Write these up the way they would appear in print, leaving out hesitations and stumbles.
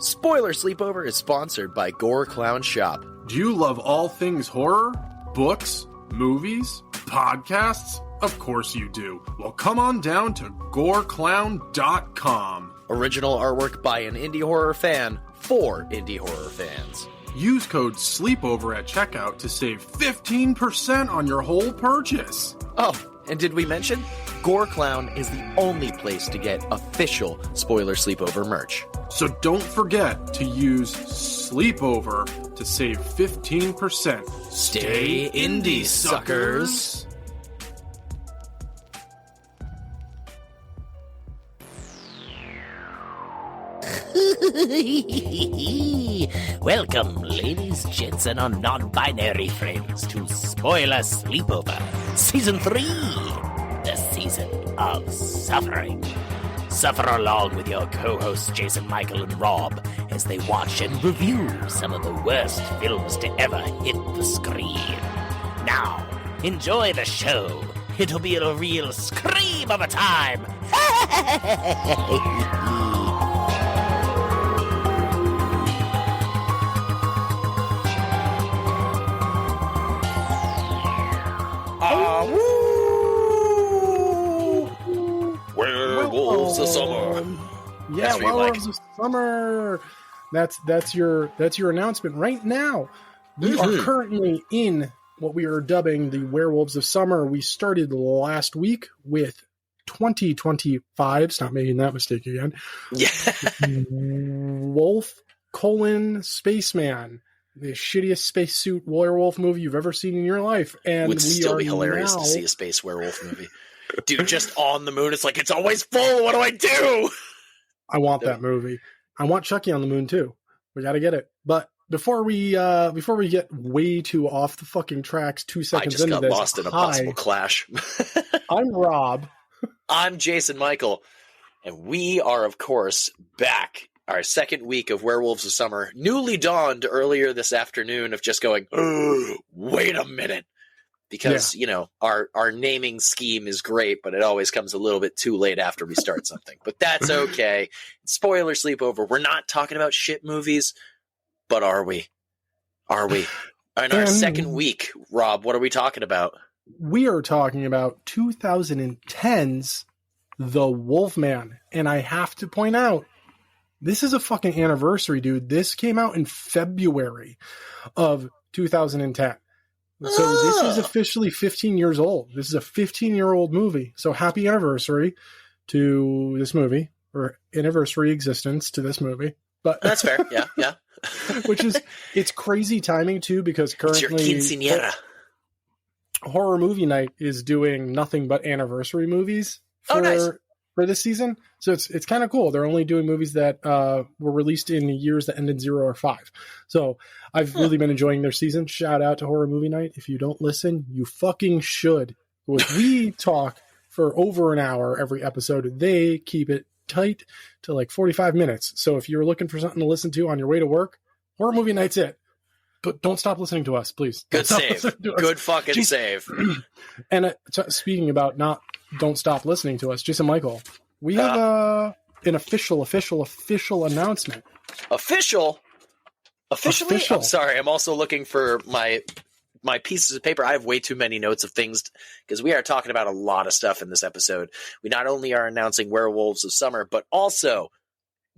Spoiler Sleepover is sponsored by Gore Clown Shop. Do you love all things horror? Books? Movies? Podcasts? Of course you do. Well, come on down to goreclown.com. Original artwork by an indie horror fan for indie horror fans. Use code SLEEPOVER at checkout to save 15% on your whole purchase. Oh, and did we mention? Gore Clown is the only place to get official Spoiler Sleepover merch. So don't forget to use Sleepover to save 15%. Stay indie, suckers! Welcome, ladies, gents, and our non-binary friends to Spoiler Sleepover, Season 3, the Season of Suffering. Suffer along with your co-hosts Jason, Michael, and Rob as they watch and review some of the worst films to ever hit the screen. Now, enjoy the show. It'll be a real scream of a time. Werewolves of Summer. Yeah, Werewolves of Summer. That's your announcement right now. We are currently in what we are dubbing the Werewolves of Summer. We started last week with 2025. Stop making that mistake again. Yeah. Wolf: Spaceman. The shittiest spacesuit werewolf movie you've ever seen in your life. And would still be hilarious to see a space werewolf movie. Dude, just on the moon, it's like, it's always full, what do I do? I want that movie. I want Chucky on the moon too. We gotta get it. But before we get way too off the fucking tracks 2 seconds into this. I just got lost in a possible clash. I'm Rob. I'm Jason Michael. And we are, of course, back. Our second week of Werewolves of Summer, newly dawned earlier this afternoon of just going, oh, wait a minute. Because, you know, our naming scheme is great, but it always comes a little bit too late after we start something. But that's okay. Spoiler Sleepover. We're not talking about shit movies, but are we? Are we? In our second week, Rob, what are we talking about? We are talking about 2010's The Wolfman. And I have to point out, this is a fucking anniversary, dude. This came out in February of 2010. So this is officially 15 years old. This is a 15-year-old movie. So happy anniversary to this movie, or anniversary existence to this movie. But that's fair. Yeah, yeah. Which is, it's crazy timing too, because currently it's your quinceañera. Horror Movie Night is doing nothing but anniversary movies for this season. So it's kind of cool. They're only doing movies that were released in years that ended 0 or 5. So I've really been enjoying their season. Shout out to Horror Movie Night. If you don't listen, you fucking should. We talk for over an hour every episode. They keep it tight to like 45 minutes. So if you're looking for something to listen to on your way to work, Horror Movie Night's it. But don't stop listening to us, please. Good save. Good fucking save. And speaking about don't stop listening to us, Jason Michael, we have an official announcement. Officially? I'm sorry. I'm also looking for my pieces of paper. I have way too many notes of things because we are talking about a lot of stuff in this episode. We not only are announcing Werewolves of Summer, but also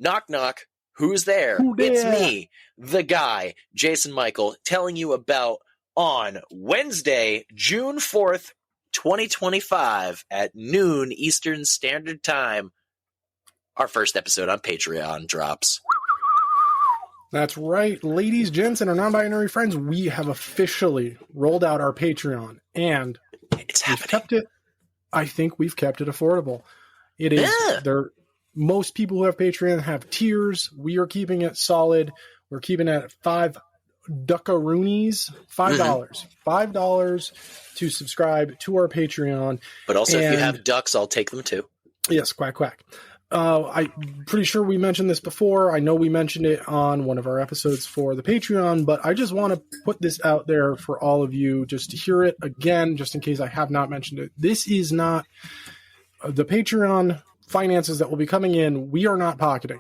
knock knock. Who's there? It's me, the guy, Jason Michael, telling you about on Wednesday, June 4th, 2025 at noon Eastern Standard Time. Our first episode on Patreon drops. That's right. Ladies, gents, and our non-binary friends, we have officially rolled out our Patreon, and it's happening. I think we've kept it affordable. It is most people who have Patreon have tiers. We are keeping it solid. We're keeping it at $5 duckaroonies, $5. $5 to subscribe to our Patreon. But also, if you have ducks, I'll take them too. Yes, quack, quack. I'm pretty sure we mentioned this before. I know we mentioned it on one of our episodes for the Patreon, but I just want to put this out there for all of you just to hear it again, just in case I have not mentioned it. This is not the Patreon finances that will be coming in, we are not pocketing.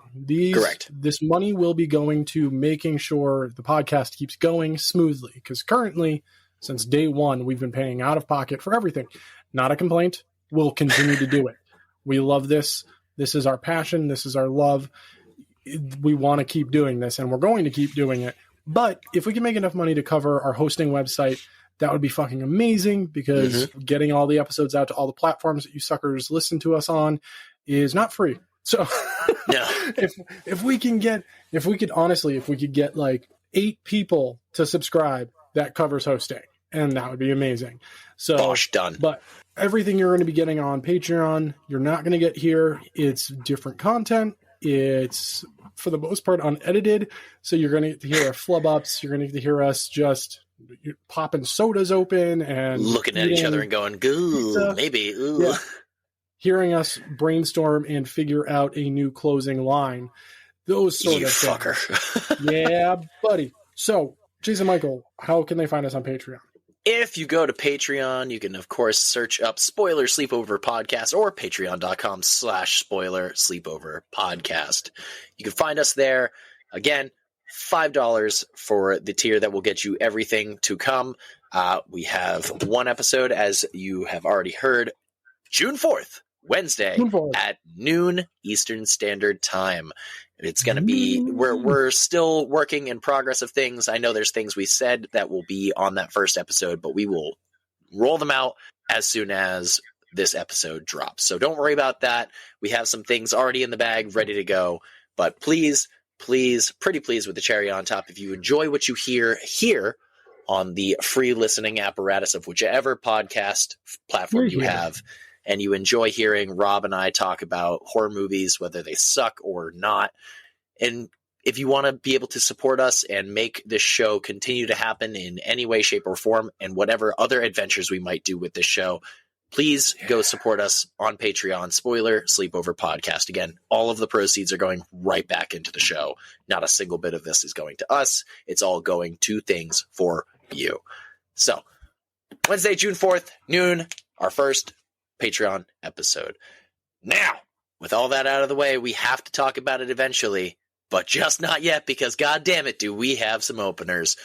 Correct. This money will be going to making sure the podcast keeps going smoothly. Because currently, since day one, we've been paying out of pocket for everything. Not a complaint. We'll continue to do it. We love this. This is our passion. This is our love. We want to keep doing this, and we're going to keep doing it. But if we can make enough money to cover our hosting website, that would be fucking amazing, because getting all the episodes out to all the platforms that you suckers listen to us on is not free. So no. if we could get like 8 people to subscribe, that covers hosting, and that would be amazing. So Bosh, done. But everything you're going to be getting on Patreon, you're not going to get here. It's different content. It's, for the most part, unedited. So you're going to get to hear our flub ups. You're going to get to hear us just popping sodas open and looking at each other and going, "Ooh, maybe." Ooh. Yeah. Hearing us brainstorm and figure out a new closing line. Those sort you of fucker. things. Yeah, buddy. So, Jason Michael, how can they find us on Patreon? If you go to Patreon, you can, of course, search up Spoiler Sleepover Podcast or patreon.com/Spoiler Sleepover Podcast. You can find us there. Again, $5 for the tier that will get you everything to come. We have one episode, as you have already heard, June 4th, Wednesday at noon Eastern Standard Time. It's going to be, we're still working in progress of things. I know there's things we said that will be on that first episode, but we will roll them out as soon as this episode drops. So don't worry about that. We have some things already in the bag, ready to go. But please, pretty please with the cherry on top, if you enjoy what you hear here on the free listening apparatus of whichever podcast platform you have, and you enjoy hearing Rob and I talk about horror movies, whether they suck or not, and if you want to be able to support us and make this show continue to happen in any way, shape, or form, and whatever other adventures we might do with this show, please go support us on Patreon, Spoiler Sleepover Podcast. Again, all of the proceeds are going right back into the show. Not a single bit of this is going to us. It's all going to things for you. So, Wednesday, June 4th, noon, our first Patreon episode. Now, with all that out of the way, we have to talk about it eventually, but just not yet, because god damn it, do we have some openers.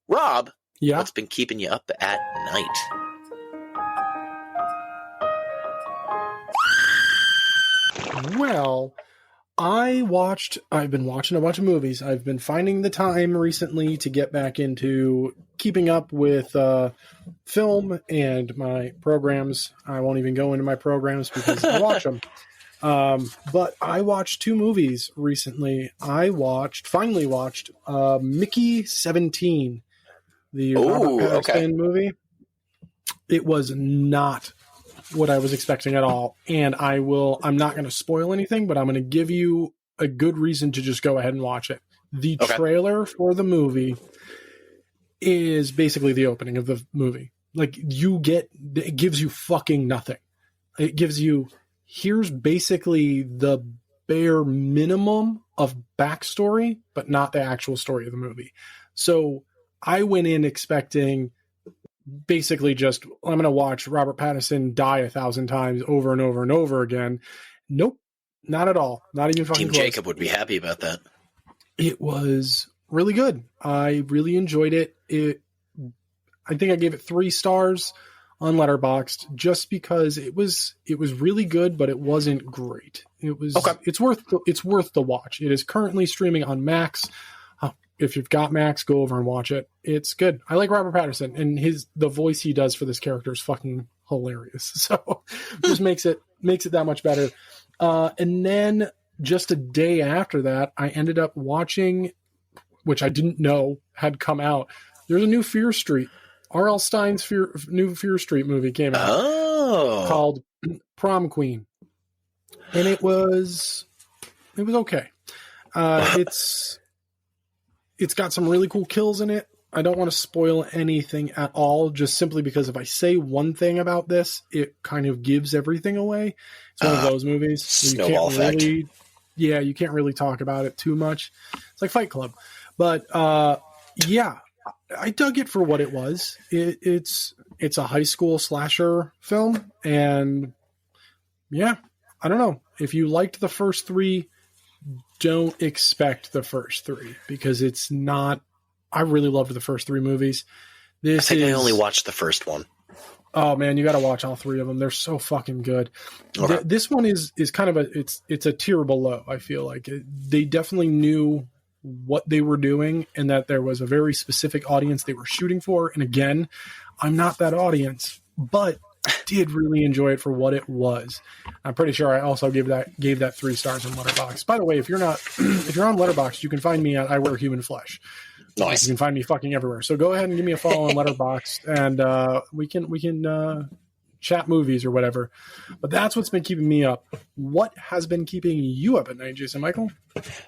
Rob, what's been keeping you up at night? Well, I've been watching a bunch of movies. I've been finding the time recently to get back into keeping up with film and my programs. I won't even go into my programs because I watch them. But I watched 2 movies recently. I finally watched Mickey 17, the Robert Pattinson movie. It was not what I was expecting at all. And I'm not going to spoil anything, but I'm going to give you a good reason to just go ahead and watch it. The trailer for the movie is basically the opening of the movie. Like, it gives you fucking nothing. It gives you, here's basically the bare minimum of backstory, but not the actual story of the movie. So I went in expecting basically just, I'm going to watch Robert Pattinson die 1,000 times over and over and over again. Nope, not at all. Not even fucking Team close. Jacob would be happy about that. It was really good. I really enjoyed it. I think I gave it 3 stars on Letterboxd just because it was really good, but it wasn't great. It's worth the watch. It is currently streaming on Max. If you've got Max, go over and watch it. It's good. I like Robert Pattinson, and the voice he does for this character is fucking hilarious. So just makes it that much better. And then just a day after that, I ended up watching, which I didn't know had come out. There's a new Fear Street. R.L. Stein's new Fear Street movie came out called Prom Queen, and it was okay. It's got some really cool kills in it. I don't want to spoil anything at all, just simply because if I say one thing about this, it kind of gives everything away. It's one of those movies. Snowball effect. You can't really talk about it too much. It's like Fight Club. But yeah, I dug it for what it was. It's a high school slasher film, and yeah, I don't know. if you liked the first three, don't expect the first three, because it's not. I really loved the first three movies. I think I only watched the first one. Oh man, you got to watch all three of them. They're so fucking good. Okay. This one is kind of it's a tier below. I feel like they definitely knew what they were doing, and that there was a very specific audience they were shooting for. And again, I'm not that audience, but I did really enjoy it for what it was. I'm pretty sure I also gave that 3 stars on Letterboxd. By the way, if you're on Letterboxd, you can find me at I Wear Human Flesh. Nice. You can find me fucking everywhere. So go ahead and give me a follow on Letterboxd, and we can chat movies or whatever. But that's what's been keeping me up. What has been keeping you up at night, Jason Michael?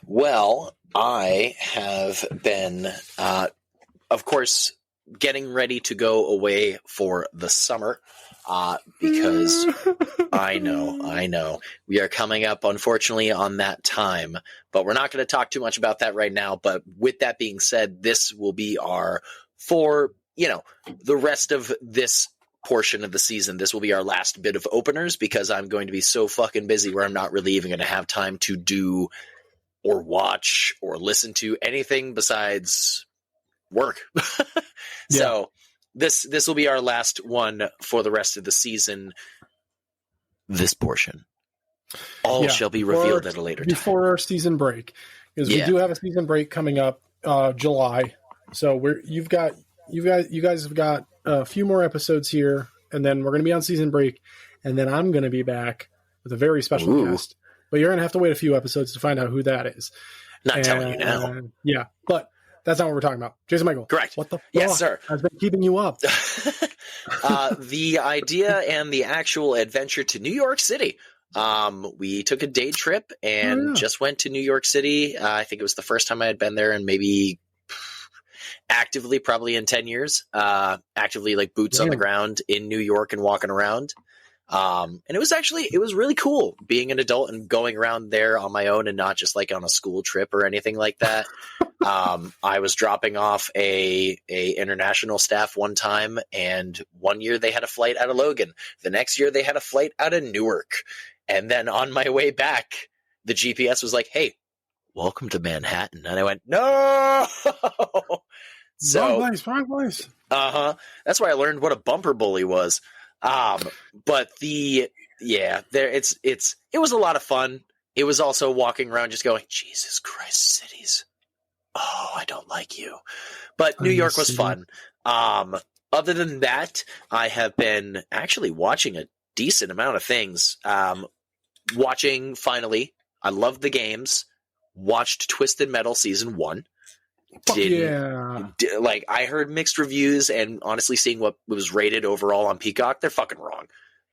Well, I have been, of course, getting ready to go away for the summer, because I know we are coming up, unfortunately, on that time, but we're not going to talk too much about that right now. But with that being said, this will be for the rest of this portion of the season, this will be our last bit of openers, because I'm going to be so fucking busy where I'm not really even going to have time to do or watch or listen to anything besides work. So this will be our last one for the rest of the season. This portion. All shall be revealed at a later time. Before our season break. Because we do have a season break coming up July. So you guys have got a few more episodes here, and then we're going to be on season break, and then I'm going to be back with a very special guest. But you're going to have to wait a few episodes to find out who that is. Not telling you now. Yeah, but that's not what we're talking about. Jason Michael. Correct. What the fuck? Yes, sir. I've been keeping you up. The idea and the actual adventure to New York City. We took a day trip and just went to New York City. I think it was the first time I had been there, and maybe actively probably in 10 years, actively like boots on the ground in New York and walking around. And it was really cool being an adult and going around there on my own and not just like on a school trip or anything like that. I was dropping off a international staff one time, and one year they had a flight out of Logan. The next year they had a flight out of Newark. And then on my way back, the GPS was like, "Hey, welcome to Manhattan." And I went, "No!" So, wrong place. That's where I learned what a bumper bully was. But it was a lot of fun. It was also walking around just going, Jesus Christ, cities. Oh, I don't like you. But New York was fun. Other than that, I have been actually watching a decent amount of things. Watching, finally, I love the games. Watched Twisted Metal Season 1. I heard mixed reviews, and honestly, seeing what was rated overall on Peacock, they're fucking wrong.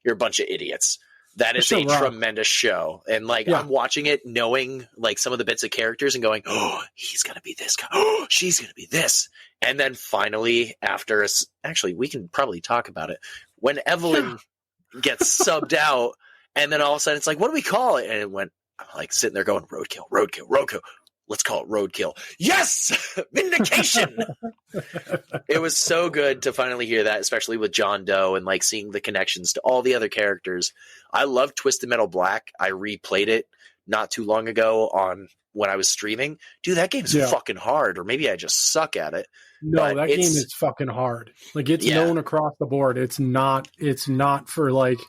You're a bunch of idiots. That is a tremendous show. And I'm watching it knowing like some of the bits of characters and going, "Oh, he's going to be this guy. Oh, she's going to be this." And then finally, after actually, we can probably talk about it. When Evelyn gets subbed out, and then all of a sudden it's like, what do we call it? And I'm like sitting there going, Roadkill. Let's call it Roadkill. Yes! Vindication! It was so good to finally hear that, especially with John Doe and like seeing the connections to all the other characters. I love Twisted Metal Black. I replayed it not too long ago when I was streaming. Dude, that game's fucking hard, or maybe I just suck at it. No, that game is fucking hard. Like it's known across the board. It's not for like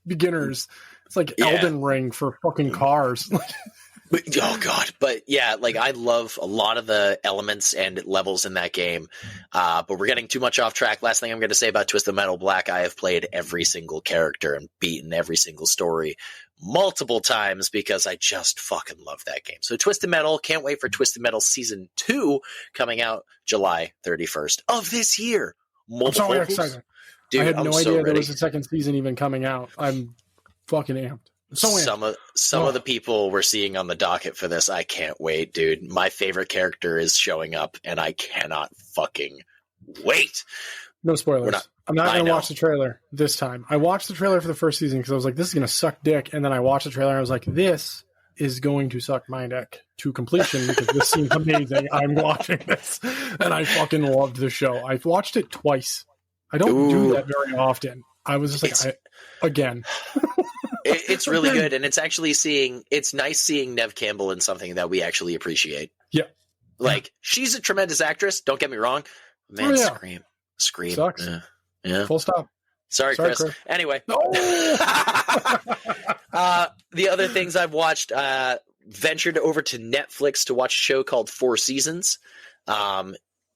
beginners. It's like Elden Ring for fucking cars. Oh god, but yeah, like I love a lot of the elements and levels in that game, but we're getting too much off track. Last thing I'm going to say about Twisted Metal Black, I have played every single character and beaten every single story multiple times because I just fucking love that game. So Twisted Metal, can't wait for Twisted Metal Season 2 coming out July 31st of this year. I'm so excited. Dude, I had no idea there was a second season even coming out. I'm fucking amped. Some of the people we're seeing on the docket for this, I can't wait, dude. My favorite character is showing up, and I cannot fucking wait. No spoilers. I'm not going to watch the trailer this time. I watched the trailer for the first season because I was like, this is going to suck dick. And then I watched the trailer, and I was like, this is going to suck my dick to completion because this seems amazing. I'm watching this. And I fucking loved the show. I've watched it twice. I don't do that very often. I was just like, again. It's really good, and it's nice seeing Neve Campbell in something that we actually appreciate. Yeah. Like, she's a tremendous actress, don't get me wrong. Man, Scream. Sucks. Yeah. Full stop. Sorry, Chris. Anyway. No! The other things I've watched, ventured over to Netflix to watch a show called Four Seasons.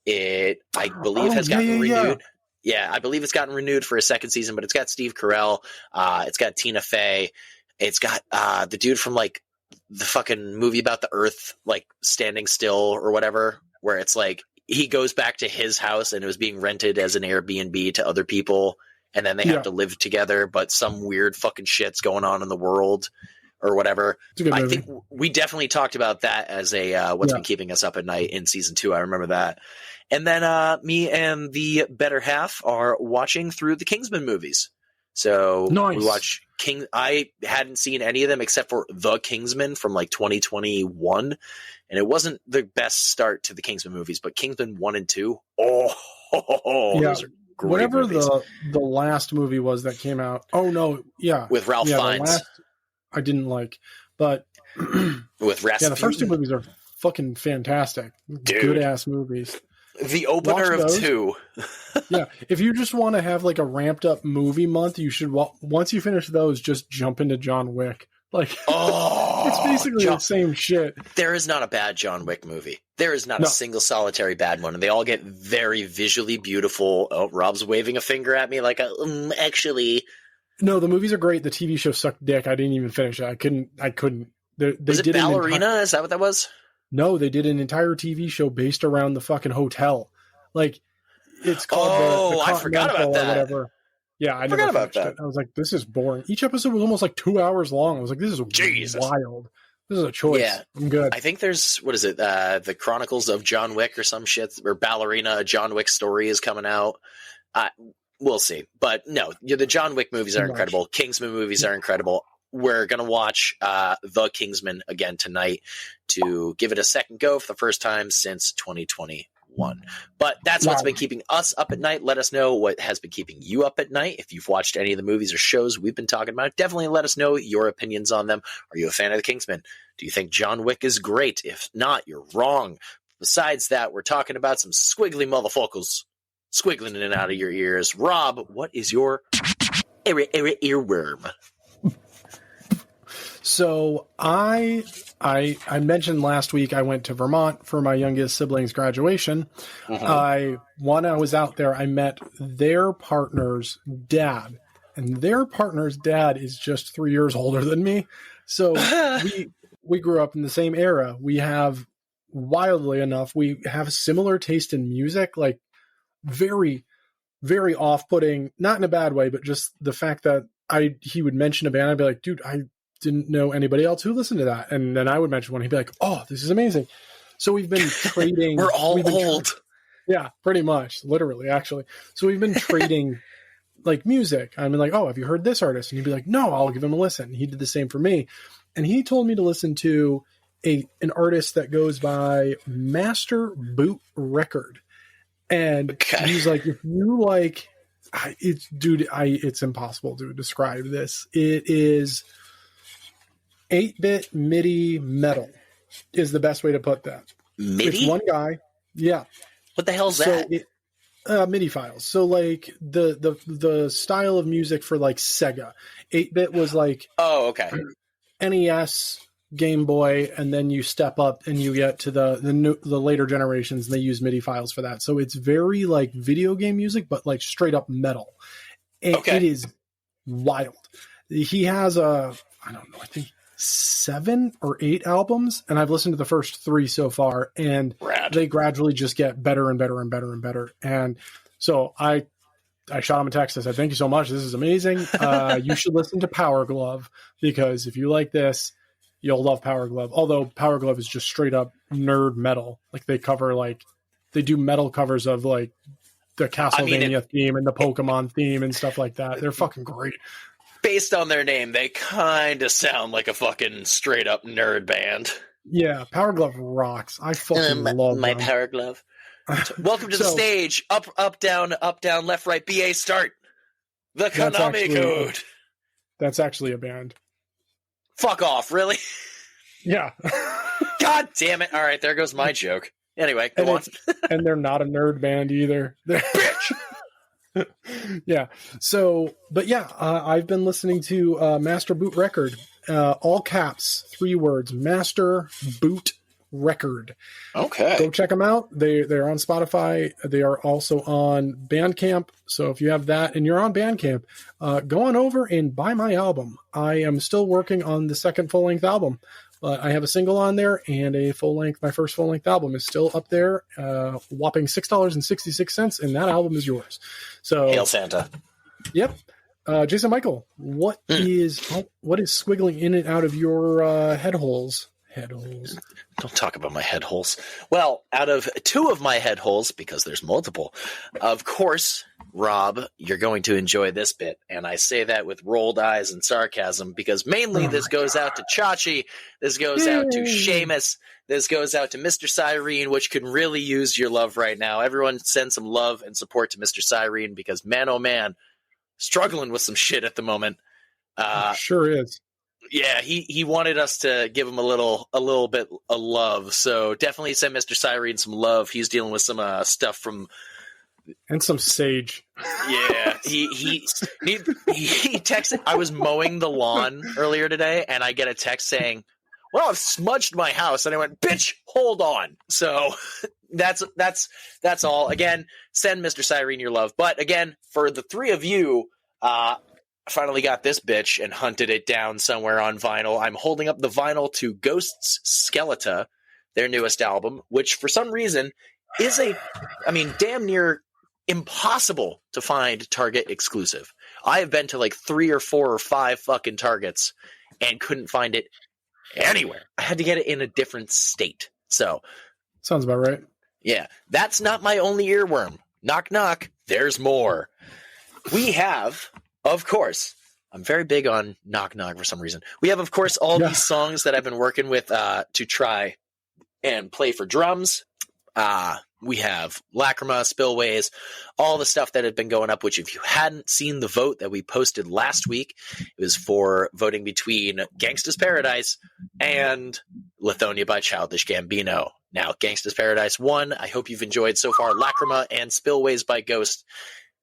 It, I believe, has gotten renewed. Yeah, I believe it's gotten renewed for a second season, but it's got Steve Carell. It's got Tina Fey. It's got the dude from, like, the fucking movie about the Earth, like, Standing Still or whatever, where it's like he goes back to his house and it was being rented as an Airbnb to other people, and then they have to live together, but some weird fucking shit's going on in the world or whatever. I think we definitely talked about that as a what's been keeping us up at night in season 2. I remember that. And then me and the better half are watching through the Kingsman movies. So we watch I hadn't seen any of them except for The Kingsman from like 2021. And it wasn't the best start to the Kingsman movies, but Kingsman 1 and 2. Those are great whatever movies. the last movie was that came out. Oh no. Yeah. With Ralph Fiennes. I didn't like, but with Rasputin. Yeah, the first 2 movies are fucking fantastic. Good ass movies. The opener of 2. Yeah, if you just want to have like a ramped up movie month, you should once you finish those, just jump into John Wick. Like, it's basically the same shit. There is not a bad John Wick movie. There is not a single solitary bad one, and they all get very visually beautiful. Oh, Rob's waving a finger at me like, actually. No, the movies are great. The TV show sucked dick. I didn't even finish it. I couldn't. Was it Ballerina? Is that what that was? No, they did an entire TV show based around the fucking hotel. Like, it's called the I forgot about that. Whatever. Yeah, I forgot about that. I was like, this is boring. Each episode was almost like 2 hours long. I was like, this is wild. This is a choice. Yeah. I'm good. I think there's, what is it? The Chronicles of John Wick or some shit, or Ballerina, a John Wick story is coming out. We'll see. But no, the John Wick movies are incredible. Kingsman movies are incredible. We're going to watch The Kingsman again tonight to give it a second go for the first time since 2021. But that's what's been keeping us up at night. Let us know what has been keeping you up at night. If you've watched any of the movies or shows we've been talking about, definitely let us know your opinions on them. Are you a fan of The Kingsman? Do you think John Wick is great? If not, you're wrong. Besides that, we're talking about some squiggly motherfuckers squiggling in and out of your ears. Rob, what is your earworm? So I mentioned last week I went to Vermont for my youngest sibling's graduation. When I was out there, I met their partner's dad, and their partner's dad is just 3 years older than me. So we grew up in the same era. We have, wildly enough, we have similar taste in music, like very, very off-putting, not in a bad way, but just the fact that he would mention a band, I'd be like, dude, I didn't know anybody else who listened to that. And then I would mention one. He'd be like, oh, this is amazing. So we've been trading. We're all old. Yeah, pretty much. Literally, actually. So we've been trading like music. I'm like, oh, have you heard this artist? And he'd be like, no, I'll give him a listen. He did the same for me. And he told me to listen to an artist that goes by Master Boot Record. And he's like, if you like, it's impossible to describe this. It is 8-bit MIDI metal is the best way to put that. MIDI? It's one guy. Yeah. What the hell's that? MIDI files. So like the style of music for like Sega. 8-bit was like NES, Game Boy, and then you step up and you get to the later generations and they use MIDI files for that. So it's very like video game music, but like straight up metal. It is wild. He has I think 7 or 8 albums, and I've listened to the first 3 so far, and they gradually just get better and better and better and better. And so I shot him a text. I said, thank you so much. This is amazing. You should listen to Power Glove, because if you like this, you'll love Power Glove. Although Power Glove is just straight up nerd metal. Like they do metal covers of like the Castlevania theme and the Pokemon theme and stuff like that. They're fucking great. Based on their name, they kind of sound like a fucking straight up nerd band. Yeah, Power Glove rocks. I fucking love my Power Glove. Welcome to the stage. Up, down, left, right, BA, start. The Konami code. That's actually a band. Fuck off, really? Yeah. God damn it. All right, there goes my joke. Anyway, go on. And they're not a nerd band either. Bitch! Yeah. So, but yeah, I've been listening to Master Boot Record. All caps, 3 words. Master Boot Record. Okay. Go check them out. They're on Spotify. They are also on Bandcamp. So if you have that and you're on Bandcamp, go on over and buy my album. I am still working on the second full-length album. I have a single on there and a full-length. My first full-length album is still up there, whopping $6.66, and that album is yours. So Hail Santa. Yep. Jason Michael, what is squiggling in and out of your head holes? Head holes. Don't talk about my head holes. Well, out of 2 of my head holes, because there's multiple, of course, Rob, you're going to enjoy this bit. And I say that with rolled eyes and sarcasm because mainly this goes out to Chachi, this goes out to Seamus, this goes out to Mr. Cyrene, which can really use your love right now. Everyone send some love and support to Mr. Cyrene because, man, oh man, struggling with some shit at the moment. Sure is. Yeah, he wanted us to give him a little bit of love, so definitely send Mr. Cyrene some love. He's dealing with some stuff from and some sage. Yeah, he texted. I was mowing the lawn earlier today, and I get a text saying, "Well, I've smudged my house," and I went, "Bitch, hold on." So that's all. Again, send Mr. Cyrene your love, but again, for the 3 of you. I finally got this bitch and hunted it down somewhere on vinyl. I'm holding up the vinyl to Ghosts Skeleta, their newest album, which for some reason is damn near impossible to find Target exclusive. I have been to like 3 or 4 or 5 fucking Targets and couldn't find it anywhere. I had to get it in a different state. So, sounds about right. Yeah, that's not my only earworm. Knock, knock. There's more. We have... Of course, I'm very big on knock knock for some reason. We have, of course, all these songs that I've been working with to try and play for drums. We have Lacrima, Spillways, all the stuff that had been going up, which if you hadn't seen the vote that we posted last week, it was for voting between Gangsta's Paradise and Lithonia by Childish Gambino. Now, Gangsta's Paradise won. I hope you've enjoyed so far Lacrima and Spillways by Ghost.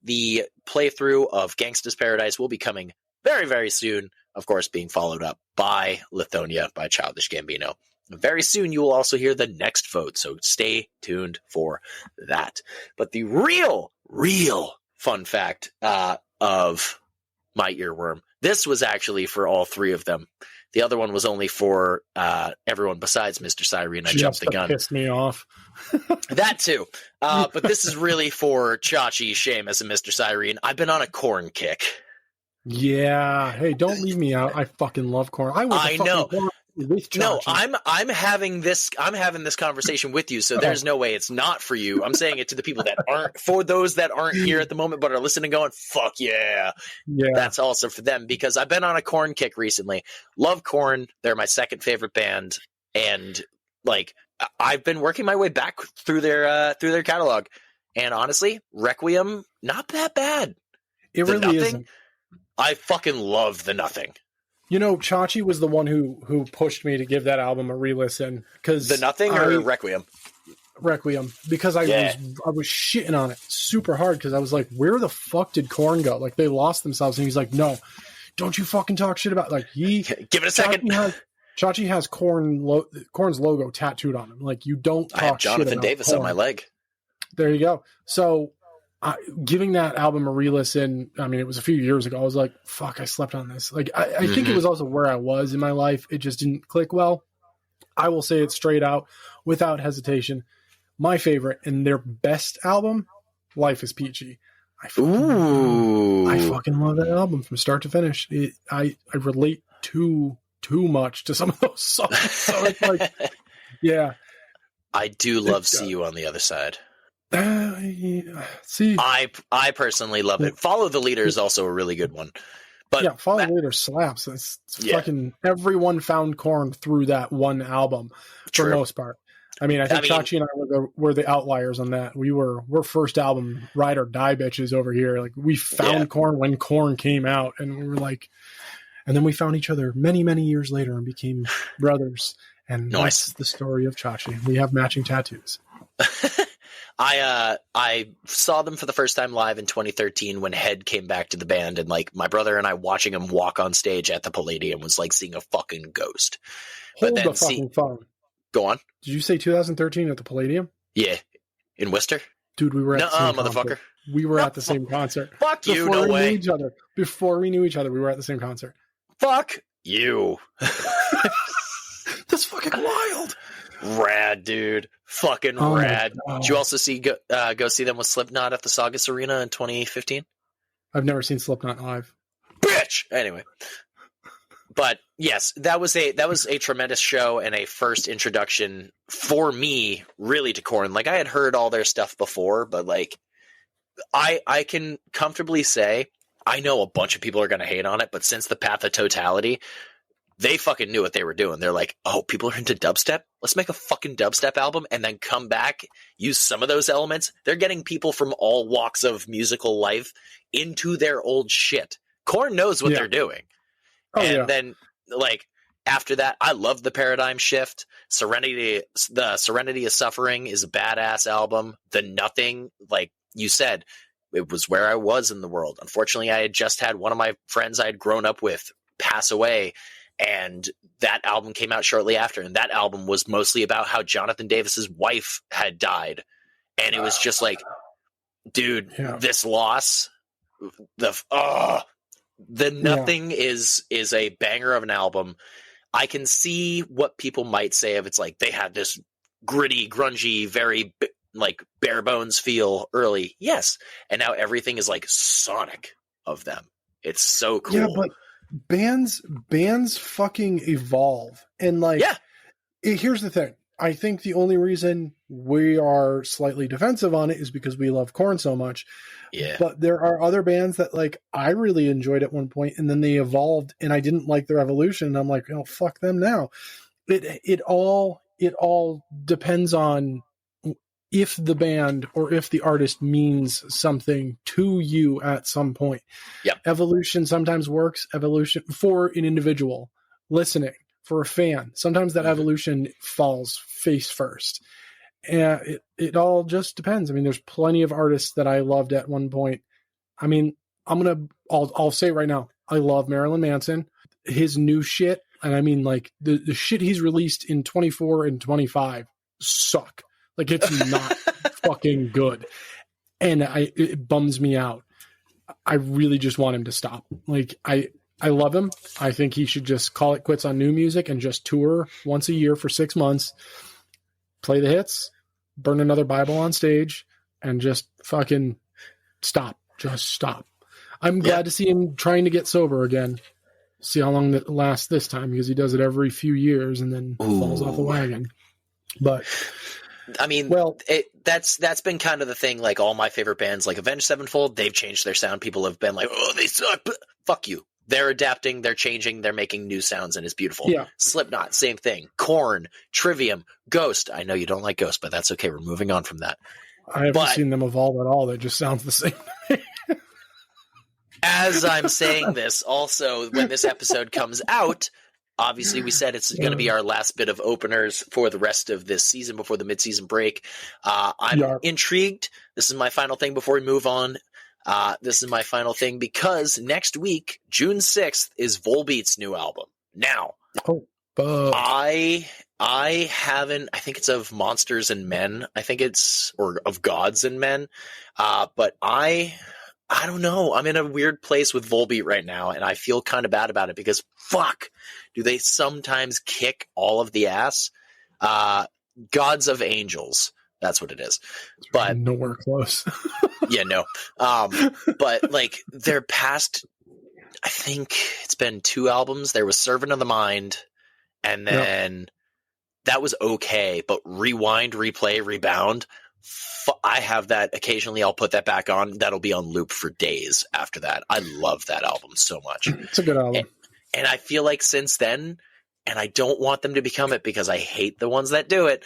The playthrough of Gangsta's Paradise will be coming very, very soon, of course, being followed up by Lithonia by Childish Gambino. Very soon, you will also hear the next vote, so stay tuned for that. But the real fun fact of my earworm, this was actually for all 3 of them. The other one was only for everyone besides Mr. Cyrene. I jumped the gun. Pissed me off. That too. But this is really for Chachi, Seamus, and Mr. Cyrene. I've been on a corn kick. Yeah. Hey, don't leave me out. I fucking love corn. I know. With Chachi. No, I'm having this conversation with you, so there's no way it's not for you. I'm saying it to the people that aren't, for those that aren't here at the moment but are listening going, fuck yeah. Yeah. That's also for them because I've been on a corn kick recently. Love Korn. They're my second favorite band. And like I've been working my way back through their catalog. And honestly, Requiem, not that bad. It the really Nothing, isn't. I fucking love The Nothing. You know, Chachi was the one who pushed me to give that album a re-listen. The Nothing or Requiem? Requiem. Because I was shitting on it super hard because I was like, where the fuck did Korn go? Like, they lost themselves. And he's like, no, don't you fucking talk shit about... Like, give it a second. Chachi has Korn's logo tattooed on him. Like, you don't talk shit about Jonathan Davis Korn. On my leg. There you go. So... giving that album a re-listen, I mean, it was a few years ago. I was like, fuck, I slept on this. Like, I think it was also where I was in my life. It just didn't click well. I will say it straight out, without hesitation. My favorite and their best album, Life is Peachy. I fucking love that album from start to finish. I relate too much to some of those songs. So it's like, yeah. I do love See You on the Other Side. See, I personally love it. Follow the Leader is also a really good one. But yeah, Follow the Leader slaps. It's fucking everyone found Korn through that one album for the most part. I mean, I think Chachi and I were the outliers on that. We're first album ride or die bitches over here. Like we found Korn when Korn came out, and we were like, And then we found each other many, many years later and became brothers. And Nice. That's the story of Chachi. We have matching tattoos. I saw them for the first time live in 2013 when Head came back to the band, and like my brother and I watching him walk on stage at the Palladium was like seeing a fucking ghost. Hold the fucking phone. Go on. Did you say 2013 at the Palladium? Yeah, in Worcester. Dude, we were at the same motherfucker. concert. We were at the same concert. Fuck you, no way. Before we knew each other, we were at the same concert. Fuck you. That's fucking wild. Rad, dude. Fucking rad. Did you also go see them with Slipknot at the Saugus Arena in 2015? I've never seen Slipknot live. Bitch! Anyway. But yes, that was a tremendous show and a first introduction for me really to Korn. Like I had heard all their stuff before, but like I can comfortably say I know a bunch of people are going to hate on it, but since the Path of Totality, they fucking knew what they were doing. They're like, oh, people are into dubstep? Let's make a fucking dubstep album and then come back, use some of those elements. They're getting people from all walks of musical life into their old shit. Korn knows what they're doing. Oh, and then, like, after that, I love the paradigm shift. The Serenity of Suffering is a badass album. The Nothing, like you said, it was where I was in the world. Unfortunately, I had just had one of my friends I had grown up with pass away, and that album came out shortly after. And that album was mostly about how Jonathan Davis's wife had died. And it was just like, dude, this loss, the Nothing is a banger of an album. I can see what people might say if it's like they had this gritty, grungy, very like bare bones feel early. Yes. And now everything is like Sonic of them. It's so cool. Yeah, but bands fucking evolve. And like, here's the thing. I think the only reason we are slightly defensive on it is because we love Korn so much. Yeah. But there are other bands that like I really enjoyed at one point and then they evolved and I didn't like their evolution. And I'm like, oh, fuck them now. It all depends on if the band or if the artist means something to you at some point. Yep. Evolution sometimes works. Evolution for an individual listening, for a fan. Sometimes that evolution falls face first. And it all just depends. I mean, there's plenty of artists that I loved at one point. I mean, I'll say it right now. I love Marilyn Manson, his new shit. And I mean, like the shit he's released in 24 and 25 suck. Like it's not fucking good. And it bums me out. I really just want him to stop. Like I love him. I think he should just call it quits on new music and just tour once a year for 6 months. Play the hits, burn another Bible on stage, and just fucking stop. Just stop. I'm glad to see him trying to get sober again. See how long that lasts this time, because he does it every few years and then falls off the wagon. But I mean, that's been kind of the thing. Like all my favorite bands, like Avenged Sevenfold, they've changed their sound. People have been like, "Oh, they suck." Fuck you. They're adapting, they're changing, they're making new sounds, and it's beautiful. Yeah. Slipknot, same thing. Korn, Trivium, Ghost. I know you don't like Ghost, but that's okay. We're moving on from that. I haven't seen them evolve at all. That just sounds the same. As I'm saying this, also, when this episode comes out, obviously we said it's going to be our last bit of openers for the rest of this season before the mid-season break. I'm intrigued. This is my final thing before we move on. This is my final thing because next week, June 6th, is Volbeat's new album. Now, I haven't, I think it's of Monsters and Men. I think it's, or of Gods and Men. But I don't know. I'm in a weird place with Volbeat right now, and I feel kind of bad about it because fuck, do they sometimes kick all of the ass? Gods of Angels. That's what it is. But nowhere close. Yeah, no. But like their past, I think it's been 2 albums. There was Servant of the Mind, and then that was okay. But Rewind, Replay, Rebound, I have that occasionally. I'll put that back on. That'll be on loop for days after that. I love that album so much. It's a good album. And I feel like since then, and I don't want them to become it because I hate the ones that do it.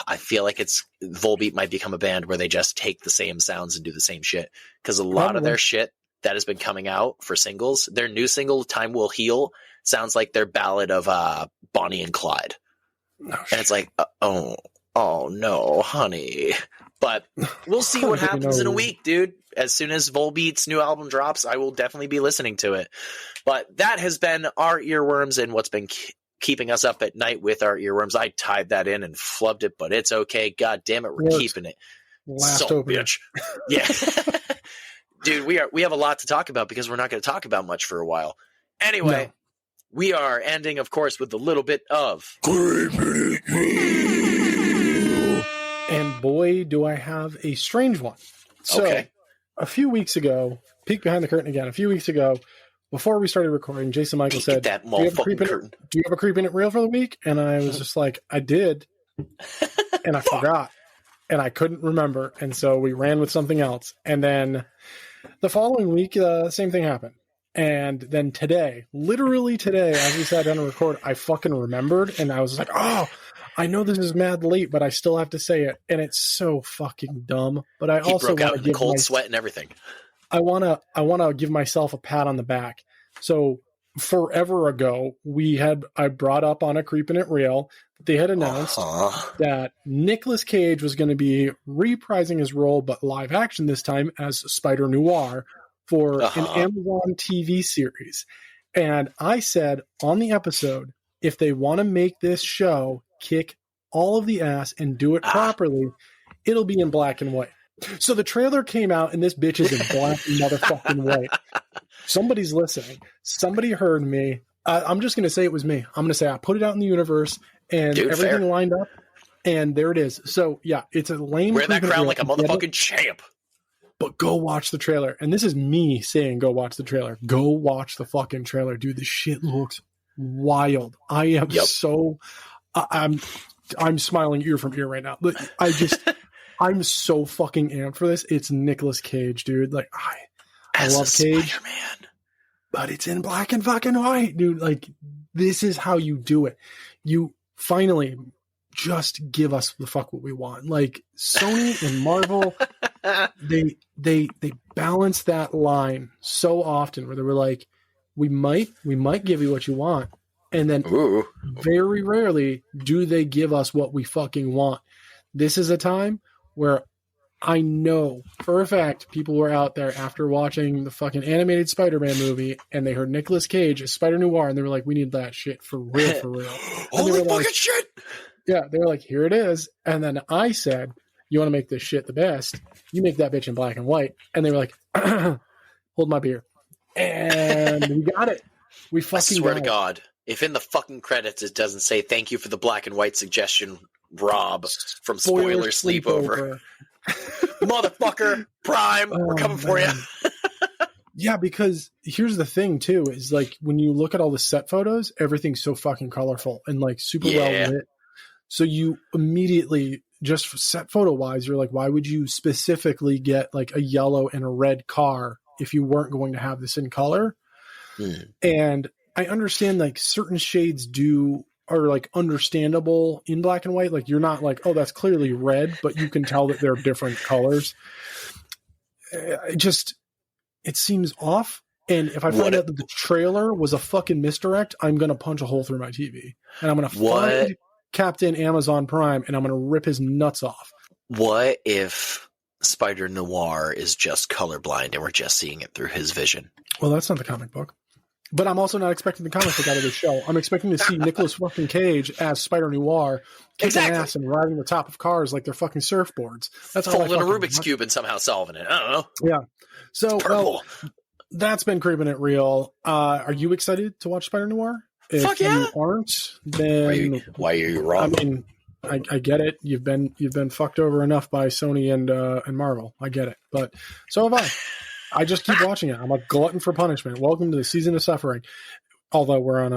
I feel like Volbeat might become a band where they just take the same sounds and do the same shit. Because a lot of their shit that has been coming out for singles. Their new single, Time Will Heal, sounds like their ballad of Bonnie and Clyde. And it's like, oh no, honey. But we'll see what happens in a week, dude. As soon as Volbeat's new album drops, I will definitely be listening to it. But that has been our earworms and what's been keeping us up at night with our earworms. I tied that in and flubbed it, but it's okay. God damn it, we're keeping it. Last bitch. Yeah. Dude, we have a lot to talk about because we're not going to talk about much for a while. Anyway, we are ending, of course, with a little bit of and boy, do I have a strange one. So, a few weeks ago, peek behind the curtain again. A few weeks ago, before we started recording, Jason Michael said, that do you have a Creeping It Real for the week? And I was just like, I did. And I forgot. And I couldn't remember. And so we ran with something else. And then the following week, same thing happened. And then today, literally today, as we sat down to record, I fucking remembered. And I was like, oh, I know this is mad late, but I still have to say it. And it's so fucking dumb. But I also broke out in the cold sweat and everything. I wanna give myself a pat on the back. So forever ago, I brought up on a Creepin' It Real that they had announced that Nicolas Cage was going to be reprising his role, but live action this time, as Spider Noir for an Amazon TV series. And I said on the episode, if they want to make this show kick all of the ass and do it properly, it'll be in black and white. So the trailer came out, and this bitch is in black and motherfucking white. Somebody's listening. Somebody heard me. I'm just going to say it was me. I'm going to say I put it out in the universe, and everything lined up, and there it is. So, yeah, it's a lame... Wear that crown like a motherfucking champ. But go watch the trailer. And this is me saying go watch the trailer. Go watch the fucking trailer. Dude, this shit looks wild. I am so... I'm smiling ear from ear right now. But I'm so fucking amped for this. It's Nicolas Cage, dude. Like, I love Cage. Spider-Man. But it's in black and fucking white, dude. Like, this is how you do it. You finally just give us the fuck what we want. Like, Sony and Marvel, they balance that line so often where they were like, we might give you what you want. And then very rarely do they give us what we fucking want. This is a time where I know for a fact people were out there after watching the fucking animated Spider-Man movie and they heard Nicolas Cage as Spider Noir and they were like, we need that shit for real, for real. Holy fucking shit! Yeah, they were like, here it is. And then I said, you want to make this shit the best? You make that bitch in black and white. And they were like, hold my beer. And we got it. We fucking I swear to God, if in the fucking credits it doesn't say thank you for the black and white suggestion, Rob from Spoiler Sleepover. Motherfucker, Prime, we're coming for you. Yeah, because here's the thing too, is like when you look at all the set photos, everything's so fucking colorful and like super well lit. So you immediately, just set photo wise, you're like, why would you specifically get like a yellow and a red car if you weren't going to have this in color? And I understand like certain shades are like understandable in black and white. Like you're not like, oh, that's clearly red, but you can tell that they're different colors. It seems off. And if I find out that the trailer was a fucking misdirect, I'm going to punch a hole through my TV. And I'm going to find Captain Amazon Prime and I'm going to rip his nuts off. What if Spider Noir is just colorblind and we're just seeing it through his vision? Well, that's not the comic book. But I'm also not expecting the comic book out of this show. I'm expecting to see Nicolas fucking Cage as Spider Noir kicking ass and riding the top of cars like they're fucking surfboards. That's all. Falling in a Rubik's Cube and somehow solving it. I don't know. Yeah. So that's been Creeping It Real. Are you excited to watch Spider Noir? If Fuck yeah. you aren't, then why are you wrong? I mean, I get it. You've been fucked over enough by Sony and Marvel. I get it. But so have I. I just keep watching it. I'm a glutton for punishment. Welcome to the season of suffering. Although we're on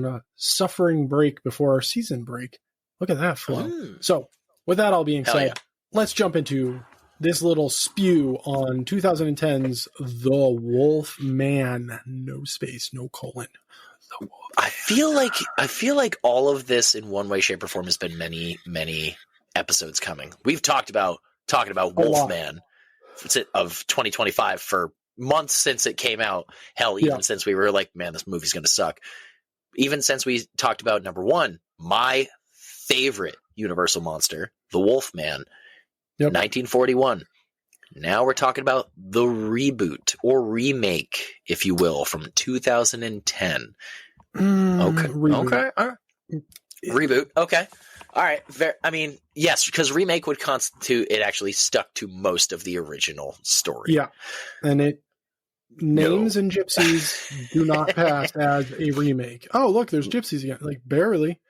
a suffering break before our season break. Look at that flow. So with that all being said, let's jump into this little spew on 2010's The Wolfman. No space, no colon. The Wolfman. I feel like all of this in one way, shape, or form has been many, many episodes coming. We've talked about Wolfman of 2025 for months since it came out. Hell, even since we were like, man, this movie's going to suck. Even since we talked about number one, my favorite Universal monster, the Wolfman, 1941. Now we're talking about the reboot or remake, if you will, from 2010. Okay. Reboot. Okay. All right. Reboot. Okay. All right. I mean, yes, because remake would constitute it actually stuck to most of the original story. Yeah. And names and gypsies do not pass as a remake. Oh, look, there's gypsies again. Like, barely.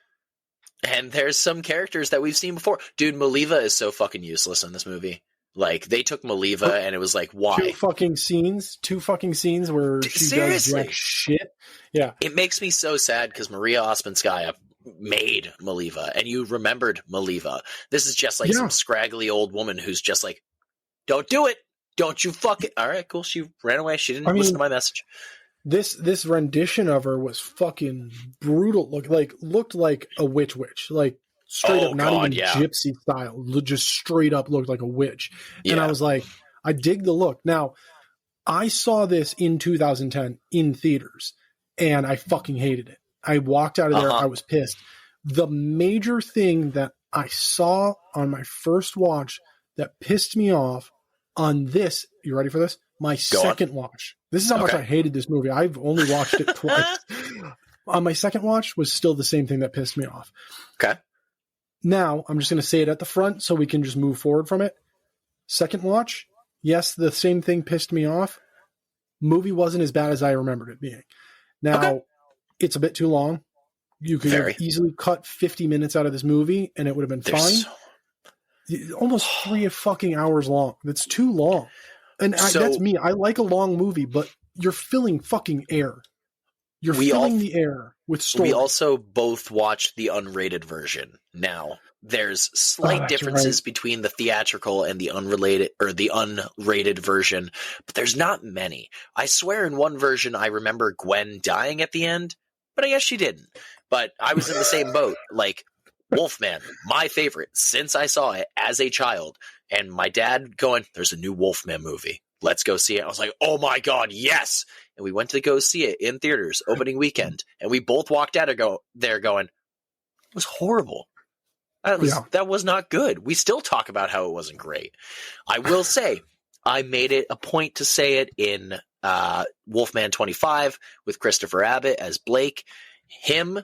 And there's some characters that we've seen before. Dude, Maliva is so fucking useless in this movie. Like, they took Maliva and it was like, why? Two fucking scenes where she does jack shit. Yeah. It makes me so sad because Maria Ospinskaya made Maliva and you remembered Maliva. This is just like some scraggly old woman who's just like, don't do it. Don't you fuck it. All right, cool. She ran away. She didn't listen to my message. This rendition of her was fucking brutal. Looked like a witch. Like, straight up, not even gypsy style. Just straight up looked like a witch. And I was like, I dig the look. Now, I saw this in 2010 in theaters, and I fucking hated it. I walked out of there. I was pissed. The major thing that I saw on my first watch that pissed me off on this, you ready for this? My second watch. This is how much I hated this movie. I've only watched it twice. On my second watch was still the same thing that pissed me off. Okay. Now, I'm just going to say it at the front so we can just move forward from it. Second watch, yes, the same thing pissed me off. Movie wasn't as bad as I remembered it being. Now, it's a bit too long. You could have easily cut 50 minutes out of this movie and it would have been fine. Almost 3 fucking hours long. That's too long. And that's me. I like a long movie, but you're filling fucking air. You're filling the air with story. We also both watched the unrated version. Now, there's slight differences between the theatrical and the unrated version, but there's not many. I swear in one version I remember Gwen dying at the end, but I guess she didn't. But I was in the same boat. Like, Wolfman, my favorite since I saw it as a child, and my dad going, there's a new Wolfman movie. Let's go see it. I was like, oh my God, yes. And we went to go see it in theaters opening weekend. And we both walked out there going, it was horrible. That was not good. We still talk about how it wasn't great. I will say, I made it a point to say it in Wolfman 25 with Christopher Abbott as Blake. Him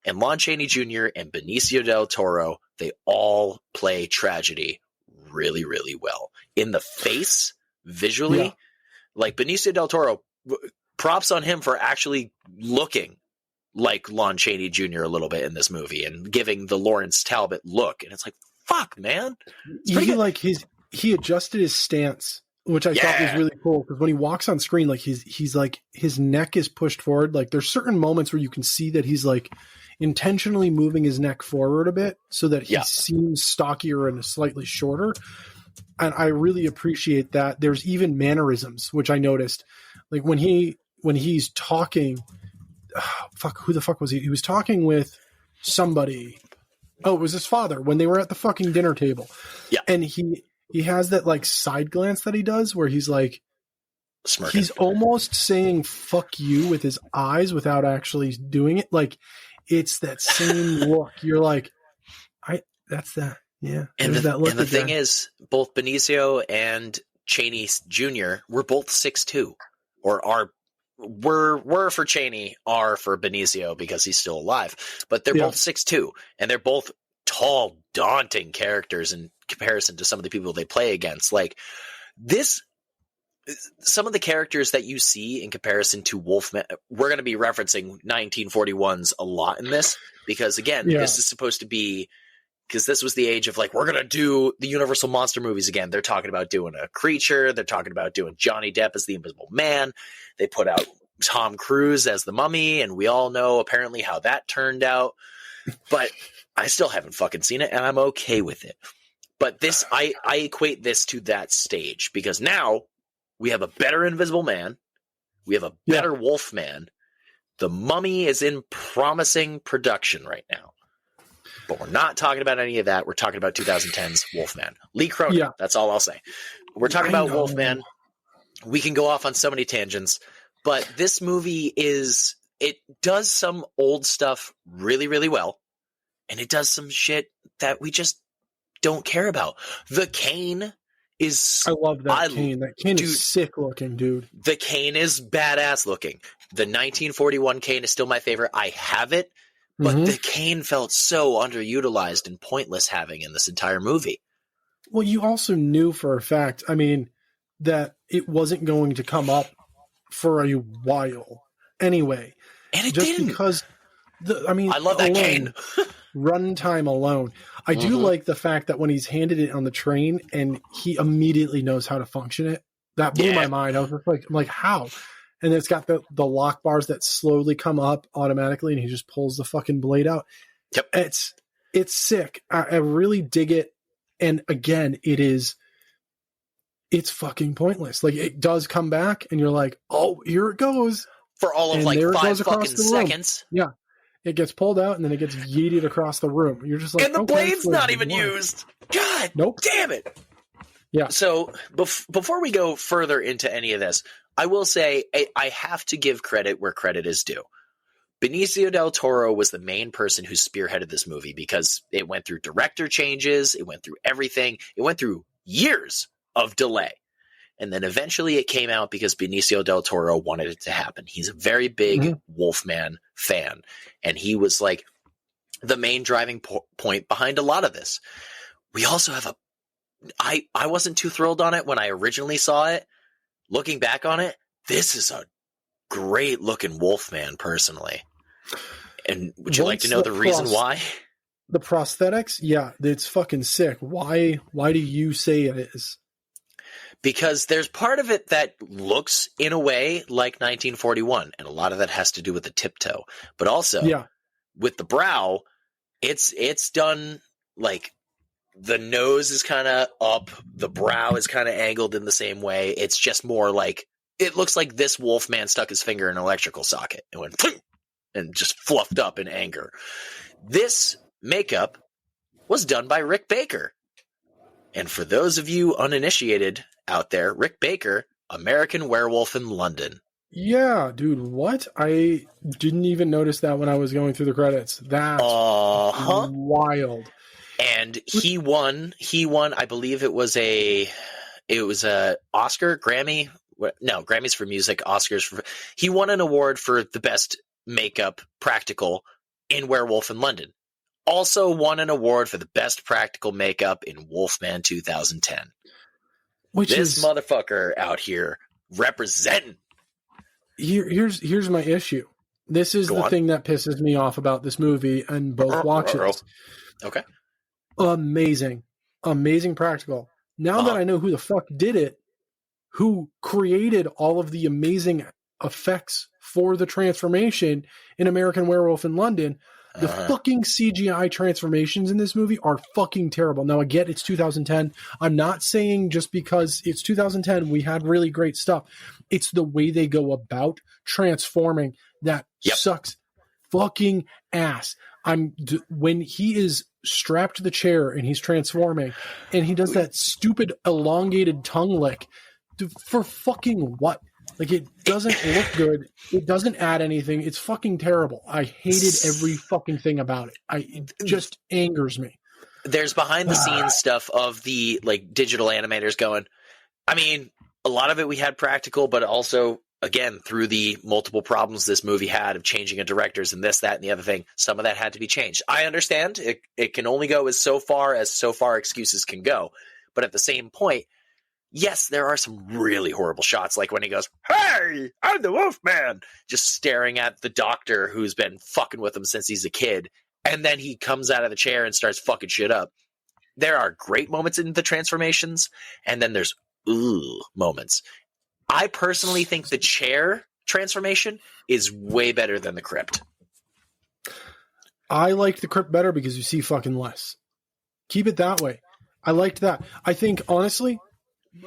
and Lon Chaney Jr. and Benicio del Toro, they all play tragedy really, really well. In the face, visually, like Benicio del Toro, props on him for actually looking like Lon Chaney Jr. a little bit in this movie and giving the Lawrence Talbot look. And it's like, fuck, man. He adjusted his stance, which I thought was really cool. Because when he walks on screen, like he's like, his neck is pushed forward. Like there's certain moments where you can see that he's like intentionally moving his neck forward a bit so that he seems stockier and slightly shorter. And I really appreciate that. There's even mannerisms, which I noticed. Like when he's talking, who the fuck was he? He was talking with somebody. Oh, it was his father when they were at the fucking dinner table. Yeah. And he has that like side glance that he does where he's like, smirking. He's almost saying fuck you with his eyes without actually doing it. Like it's that same look. You're like, that's that. Yeah. And the thing is, both Benicio and Chaney Jr. were both 6'2", or were for Chaney, are for Benicio because he's still alive. But they're both 6'2", and they're both tall, daunting characters in comparison to some of the people they play against. Like this, some of the characters that you see in comparison to Wolfman, we're going to be referencing 1941s a lot in this because, again, this is supposed to be. Because this was the age of like, we're going to do the Universal Monster movies again. They're talking about doing a creature. They're talking about doing Johnny Depp as the Invisible Man. They put out Tom Cruise as the Mummy. And we all know apparently how that turned out. But I still haven't fucking seen it. And I'm okay with it. But this, I equate this to that stage. Because now we have a better Invisible Man. We have a better Wolfman. The Mummy is in promising production right now. But we're not talking about any of that. We're talking about 2010's Wolfman. Lee Cronin. Yeah. That's all I'll say. We're talking about Wolfman. we can go off on so many tangents, but this movie it does some old stuff really, really well, and it does some shit that we just don't care about. The cane is... I love that cane. That cane is sick looking, dude. The cane is badass looking. The 1941 cane is still my favorite. I have it, but the cane felt so underutilized and pointless having in this entire movie. Well, you also knew for a fact, I mean, that it wasn't going to come up for a while anyway. And it just didn't. Because, I love that cane. Runtime alone. I do like the fact that when he's handed it on the train and he immediately knows how to function it. That blew my mind. I was just like, I'm like, how? And it's got the lock bars that slowly come up automatically, and he just pulls the fucking blade out. Yep. It's sick. I really dig it. And again, it's fucking pointless. Like, it does come back, and you're like, oh, here it goes. For all of like 5 fucking seconds. Yeah. It gets pulled out, and then it gets yeeted across the room. You're just like, and the blade's not even used. God damn it. Yeah. So before we go further into any of this, I will say I have to give credit where credit is due. Benicio del Toro was the main person who spearheaded this movie because it went through director changes. It went through everything. It went through years of delay. And then eventually it came out because Benicio del Toro wanted it to happen. He's a very big Wolfman fan. And he was like the main driving point behind a lot of this. We also have I wasn't too thrilled on it when I originally saw it. Looking back on it, this is a great looking Wolfman personally. And would you like to know the reason why? The prosthetics? Yeah, it's fucking sick. Why do you say it is? Because there's part of it that looks in a way like 1941, and a lot of that has to do with the tiptoe. But also, with the brow, it's done like the nose is kind of up, the brow is kind of angled in the same way. It's just more like, it looks like this Wolfman stuck his finger in an electrical socket and went and just fluffed up in anger. This makeup was done by Rick Baker. And for those of you uninitiated out there, Rick Baker, American Werewolf in London. Yeah, dude, what? I didn't even notice that when I was going through the credits. That's wild. And he won, I believe it was a Oscar, Grammy. No, Grammys for music, Oscars for, he won an award for the best makeup practical in Werewolf in London. Also won an award for the best practical makeup in Wolfman 2010. This motherfucker out here representing. Here's my issue. This is the thing that pisses me off about this movie and both watches. Okay. Amazing practical. Now that I know who the fuck did it, who created all of the amazing effects for the transformation in American Werewolf in London, the fucking CGI transformations in this movie are fucking terrible. Now, I get it's 2010. I'm not saying just because it's 2010 we had really great stuff. It's the way they go about transforming that sucks fucking ass. When he is strapped to the chair and he's transforming and he does that stupid elongated tongue lick, for fucking what? Like, it doesn't look good. It doesn't add anything. It's fucking terrible. I hated every fucking thing about it. It just angers me. There's behind the scenes stuff of the like digital animators going, I mean, a lot of it we had practical, but also, again, through the multiple problems this movie had of changing of directors and this, that, and the other thing, some of that had to be changed. I understand it can only go as so far excuses can go. But at the same point, yes, there are some really horrible shots, like when he goes, "Hey, I'm the Wolfman," just staring at the doctor who's been fucking with him since he's a kid, and then he comes out of the chair and starts fucking shit up. There are great moments in the transformations, and then there's moments. I personally think the chair transformation is way better than the crypt. I liked the crypt better because you see fucking less. Keep it that way. I liked that. I think, honestly,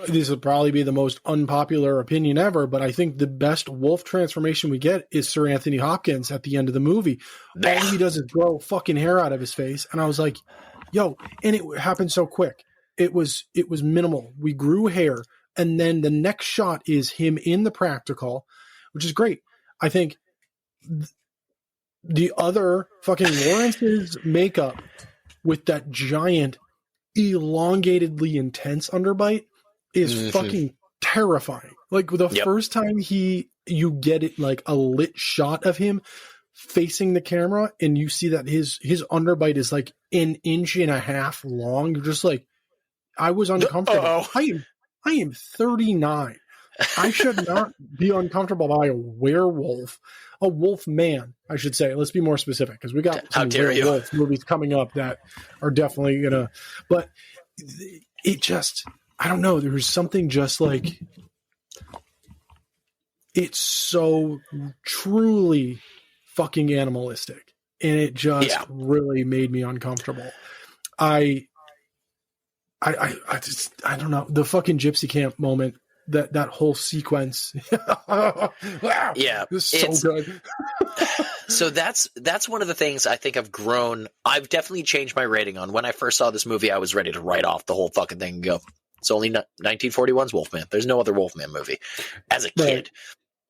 this will probably be the most unpopular opinion ever, but I think the best wolf transformation we get is Sir Anthony Hopkins at the end of the movie. All he does is grow fucking hair out of his face. And I was like, yo, and it happened so quick. It was minimal. We grew hair. and then the next shot is him in the practical, which is great. I think the other fucking Lawrence's makeup with that giant, elongatedly intense underbite is fucking terrifying. Like the first time you get it, like a lit shot of him facing the camera, and you see that his underbite is like an inch and a half long. You're just like, I was uncomfortable. I am 39. I should not be uncomfortable by a werewolf, a wolf man, I should say. Let's be more specific, because we got some werewolf movies coming up that are definitely gonna. But it just, I don't know. There's something just like, it's so truly fucking animalistic, and it just really made me uncomfortable. I don't know, the fucking gypsy camp moment, that whole sequence. It was so good. So that's one of the things I think I've grown. I've definitely changed my rating on. When I first saw this movie, I was ready to write off the whole fucking thing and go, it's only 1941's Wolfman. There's no other Wolfman movie. As a kid.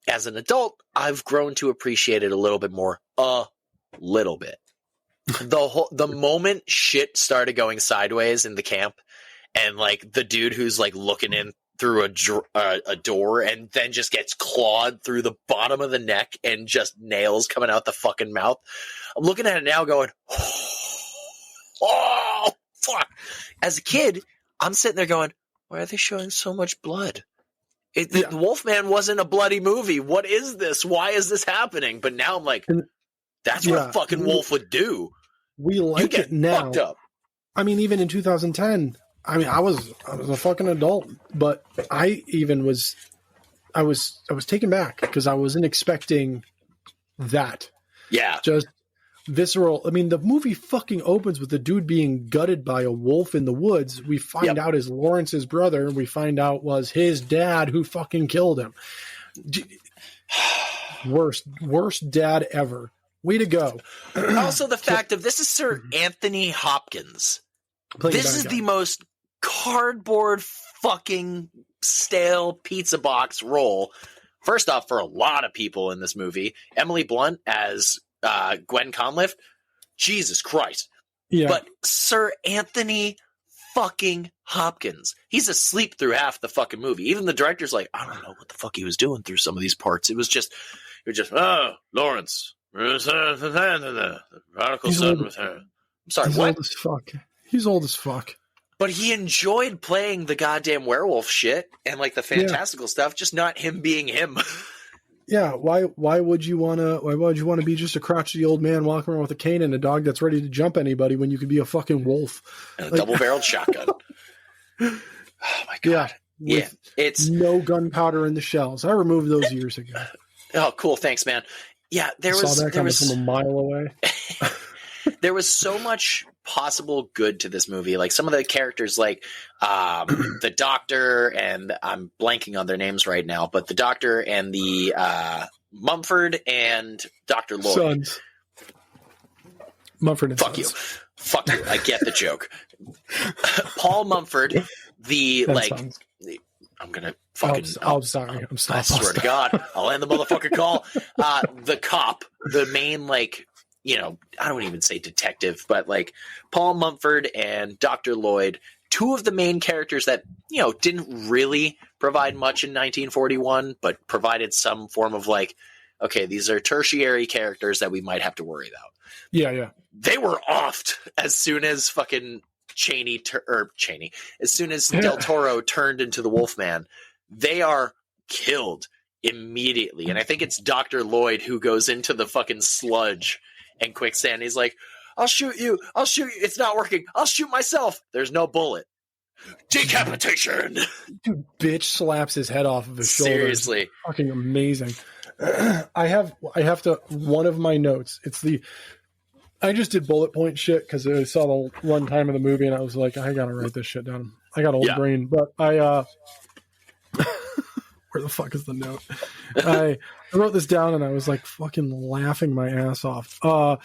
As an adult, I've grown to appreciate it a little bit more. A little bit. The moment shit started going sideways in the camp, and like the dude who's like looking in through a door and then just gets clawed through the bottom of the neck and just nails coming out the fucking mouth. I'm looking at it now going, oh, fuck. As a kid, I'm sitting there going, why are they showing so much blood? The Wolfman wasn't a bloody movie. What is this? Why is this happening? But now I'm like, that's what a fucking wolf would do. We like it now. Fucked up. I mean, even in 2010, I mean, I was a fucking adult, but I was taken back because I wasn't expecting that. Yeah. Just visceral. I mean, the movie fucking opens with the dude being gutted by a wolf in the woods. We find out is Lawrence's brother, and we find out was his dad who fucking killed him. Worst dad ever. Way to go. Also, the fact of this is Sir Anthony Hopkins. This is the most cardboard fucking stale pizza box role. First off, for a lot of people in this movie, Emily Blunt as Gwen Conliffe, Jesus Christ. Yeah. But Sir Anthony fucking Hopkins, he's asleep through half the fucking movie. Even the director's like, I don't know what the fuck he was doing through some of these parts. It was just, Lawrence. The prodigal son with her. I'm sorry, he's what? Old as fuck. He's old as fuck. But he enjoyed playing the goddamn werewolf shit and like the fantastical stuff, just not him being him. Yeah, why would you want to be just a crotchety old man walking around with a cane and a dog that's ready to jump anybody when you could be a fucking wolf? And a double-barreled shotgun. Oh my god. Yeah. It's no gunpowder in the shells. I removed those years ago. Oh, cool. Thanks, man. Yeah, there was from a mile away. There was so much possible good to this movie. Like some of the characters, like the doctor, and I'm blanking on their names right now, but the doctor and the Mumford and Dr. Lloyd. Sons. Mumford and Fuck Sons. you. Fuck you. I get the joke. Paul Mumford, Sons. I'm going to fucking... I'm sorry. I'm sorry. I swear to God. I'll end the motherfucking call. The cop, the main, I don't even say detective, but like Paul Mumford and Dr. Lloyd, two of the main characters that, didn't really provide much in 1941, but provided some form of okay, these are tertiary characters that we might have to worry about. Yeah. They were offed as soon as fucking as soon as Del Toro turned into the Wolfman. They are killed immediately. And I think it's Dr. Lloyd who goes into the fucking sludge and quicksand. He's like, I'll shoot you. It's not working. I'll shoot myself. There's no bullet. Decapitation. Dude, bitch slaps his head off of his shoulder. Seriously. It's fucking amazing. I have to, one of my notes. I just did bullet point shit because I saw the one time of the movie and I was like, I gotta write this shit down. I got old brain, but where the fuck is the note? I wrote this down and I was like fucking laughing my ass off. I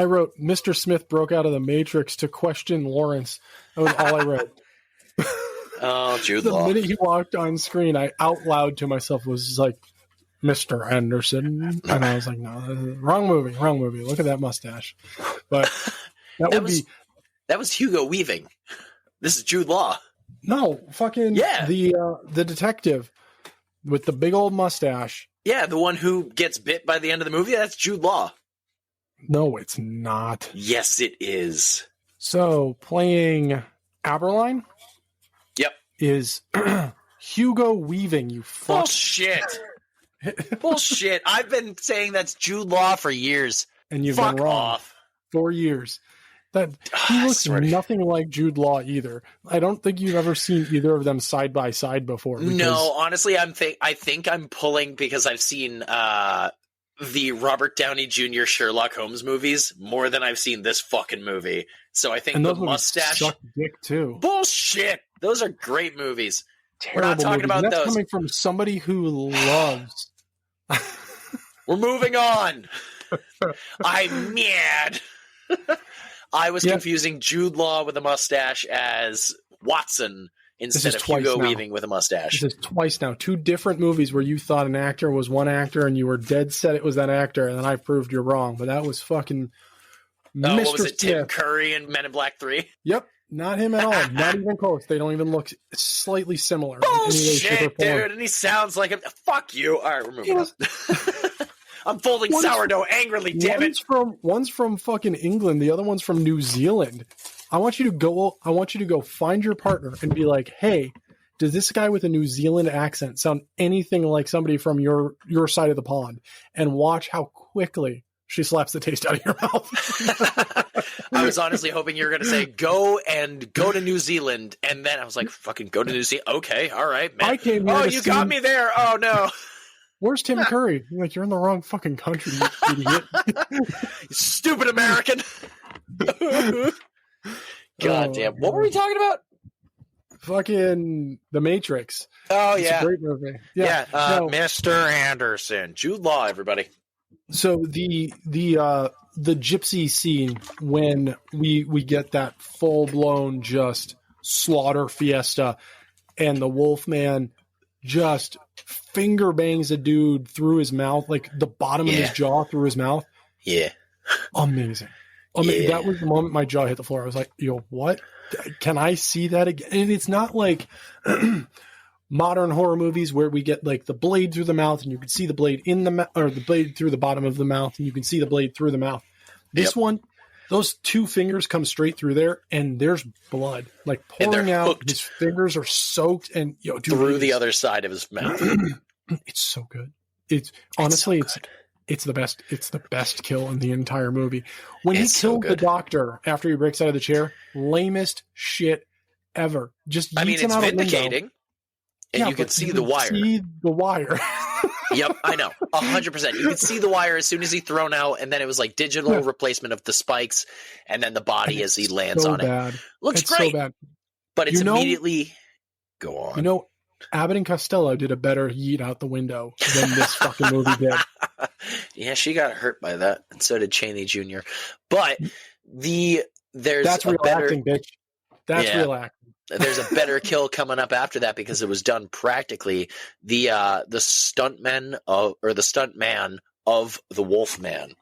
wrote, Mr. Smith broke out of the Matrix to question Lawrence. That was all I wrote. Oh, Jude The Law. minute he walked on screen, I out loud to myself was like, Mr. Anderson. And I was like, no, wrong movie. Look at that mustache. But that was Hugo Weaving. This is Jude Law. No, fucking the detective with the big old mustache. Yeah, the one who gets bit by the end of the movie. That's Jude Law. No, it's not. Yes, it is. So playing Aberline. Yep. Is Hugo Weaving. You fuck. Bullshit. Bullshit. I've been saying that's Jude Law for years. And you've Fuck been wrong. off. 4 years. That he looks nothing like Jude Law either. I don't think you've ever seen either of them side by side before. No, honestly, I think I'm pulling because I've seen the Robert Downey Jr. Sherlock Holmes movies more than I've seen this fucking movie. So I think the mustache suck dick too. Bullshit. Those are great movies. Terrible We're not talking movies. about That's those. Coming from somebody who loves. We're moving on. I'm mad. I was confusing Jude Law with a mustache as Watson instead of Hugo Weaving with a mustache. This is twice now. 2 different movies where you thought an actor was one actor and you were dead set it was that actor, and then I proved you're wrong. But that was fucking Mr. What was it, Smith. Tim Curry in Men in Black 3? Yep. Not him at all. Not even close. They don't even look slightly similar. Bullshit, dude. And he sounds like him. Fuck you. All right, we're moving on. I'm folding sourdough angrily, damn it. One's from fucking England. The other one's from New Zealand. I want you to go find your partner and be like, hey, does this guy with a New Zealand accent sound anything like somebody from your side of the pond? And watch how quickly she slaps the taste out of your mouth. I was honestly hoping you were going to say, go to New Zealand. And then I was like, fucking go to New Zealand. Okay, all right, man. You got me there. Oh, no. Where's Tim Curry? You're in the wrong fucking country, you idiot. You stupid American. God damn. What were we talking about? Fucking The Matrix. Oh, it's a great movie. Yeah. Mr. Anderson. Jude Law, everybody. So the gypsy scene when we get that full blown just slaughter fiesta, and the Wolfman just finger bangs a dude through his mouth, like the bottom of his jaw through his mouth. Yeah, amazing. That was the moment my jaw hit the floor. I was like, yo, what? Can I see that again? And it's not like modern horror movies where we get like the blade through the mouth and you can see the blade in the or the blade through the bottom of the mouth and you can see the blade through the mouth. This one, those 2 fingers come straight through there and there's blood like pouring out. Hooked. His fingers are soaked and through the other side of his mouth. It's so good. It's honestly, it's the best. It's the best kill in the entire movie. When he killed the doctor after he breaks out of the chair, lamest shit ever. Just it's vindicating. And you can see the wire. See the wire. Yep, I know. 100%. You can see the wire as soon as he thrown out, and then it was like digital replacement of the spikes, and then the body as he lands on it. Looks great. So bad. But it's immediately go on. Abbott and Costello did a better yeet out the window than this fucking movie did. Yeah, she got hurt by that, and so did Chaney Jr. But that's real acting, bitch. That's real acting. There's a better kill coming up after that because it was done practically. The stuntman of the Wolfman.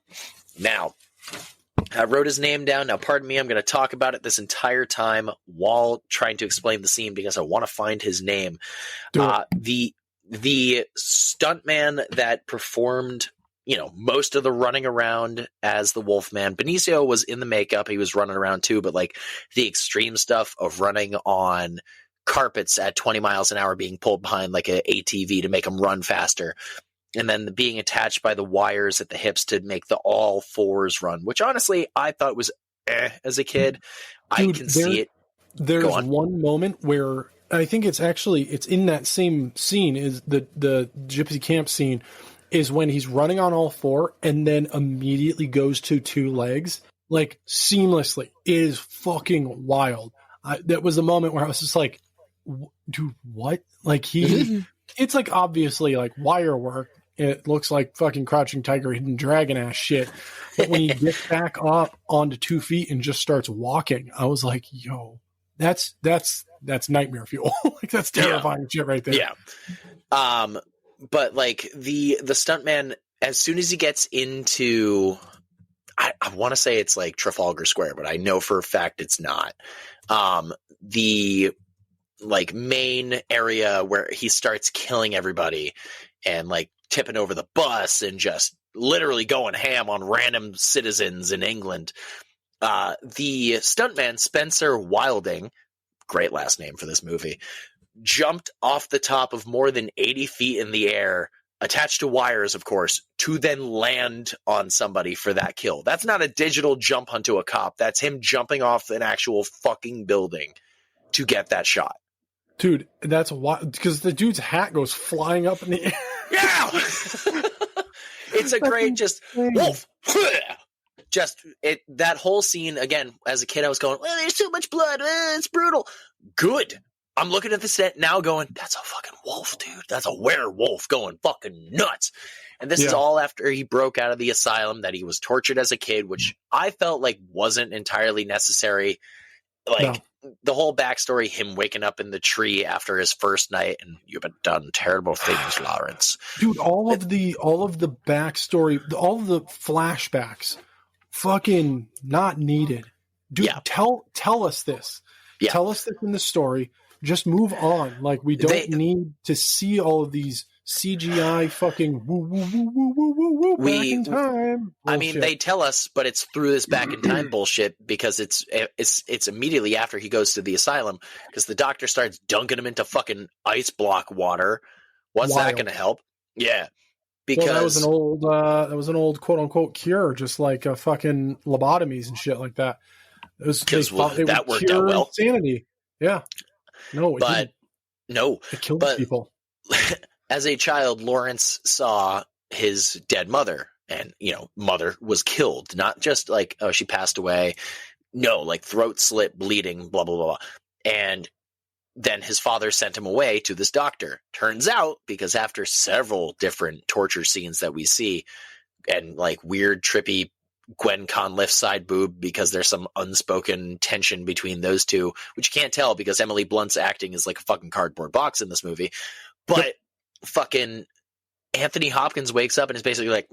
Now, I wrote his name down. Now, pardon me, I'm going to talk about it this entire time while trying to explain the scene because I want to find his name. The stuntman that performed, most of the running around as the Wolfman. Benicio was in the makeup. He was running around too, but like the extreme stuff of running on carpets at 20 miles an hour being pulled behind like an ATV to make him run faster. And then being attached by the wires at the hips to make the all fours run, which honestly I thought was as a kid. Dude, I can see it. There's one moment where I think it's in that same scene is the gypsy camp scene is when he's running on all 4 and then immediately goes to 2 legs like seamlessly. It is fucking wild. That was the moment where I was just like, dude, what? Like it's like obviously like wire work. It looks like fucking Crouching Tiger, Hidden Dragon ass shit. But when he gets back up onto 2 feet and just starts walking, I was like, yo, that's that's nightmare fuel. Like that's terrifying shit right there. Yeah. But like the stuntman, as soon as he gets into, I want to say it's like Trafalgar Square, but I know for a fact it's not. The like main area where he starts killing everybody and like tipping over the bus and just literally going ham on random citizens in England. The stuntman, Spencer Wilding, great last name for this movie, jumped off the top of more than 80 feet in the air, attached to wires, of course, to then land on somebody for that kill. That's not a digital jump onto a cop. That's him jumping off an actual fucking building to get that shot. Dude, that's why, because the dude's hat goes flying up in the air. Yeah! It's a great just wolf. Just it, that whole scene again. As a kid, I was going, well, "There's too much blood. It's brutal." Good. I'm looking at the set now, going, "That's a fucking wolf, dude. That's a werewolf going fucking nuts." And this is all after he broke out of the asylum that he was tortured as a kid, which I felt like wasn't entirely necessary. Like the whole backstory, him waking up in the tree after his first night, and "You've been done terrible things, Lawrence." Dude, all of the backstory, all of the flashbacks, fucking not needed. Dude, tell us this. Yeah. Tell us this in the story. Just move on. Like we don't need to see all of these CGI fucking woo woo woo woo woo woo woo back in time. Bullshit. I mean, they tell us, but it's through this back in time bullshit because it's immediately after he goes to the asylum because the doctor starts dunking him into fucking ice block water. What's that going to help? Yeah, because that was an old quote unquote cure, just like fucking lobotomies and shit like that. It was because that worked out well. Insanity. Yeah. No, it killed people. As a child, Lawrence saw his dead mother, and mother was killed. Not just like, oh, she passed away. No, like throat slit, bleeding, blah blah blah. And then his father sent him away to this doctor. Turns out, because after several different torture scenes that we see, and like weird, trippy Gwen Conliffe side boob, because there's some unspoken tension between those two, which you can't tell because Emily Blunt's acting is like a fucking cardboard box in this movie. But fucking Anthony Hopkins wakes up and is basically like,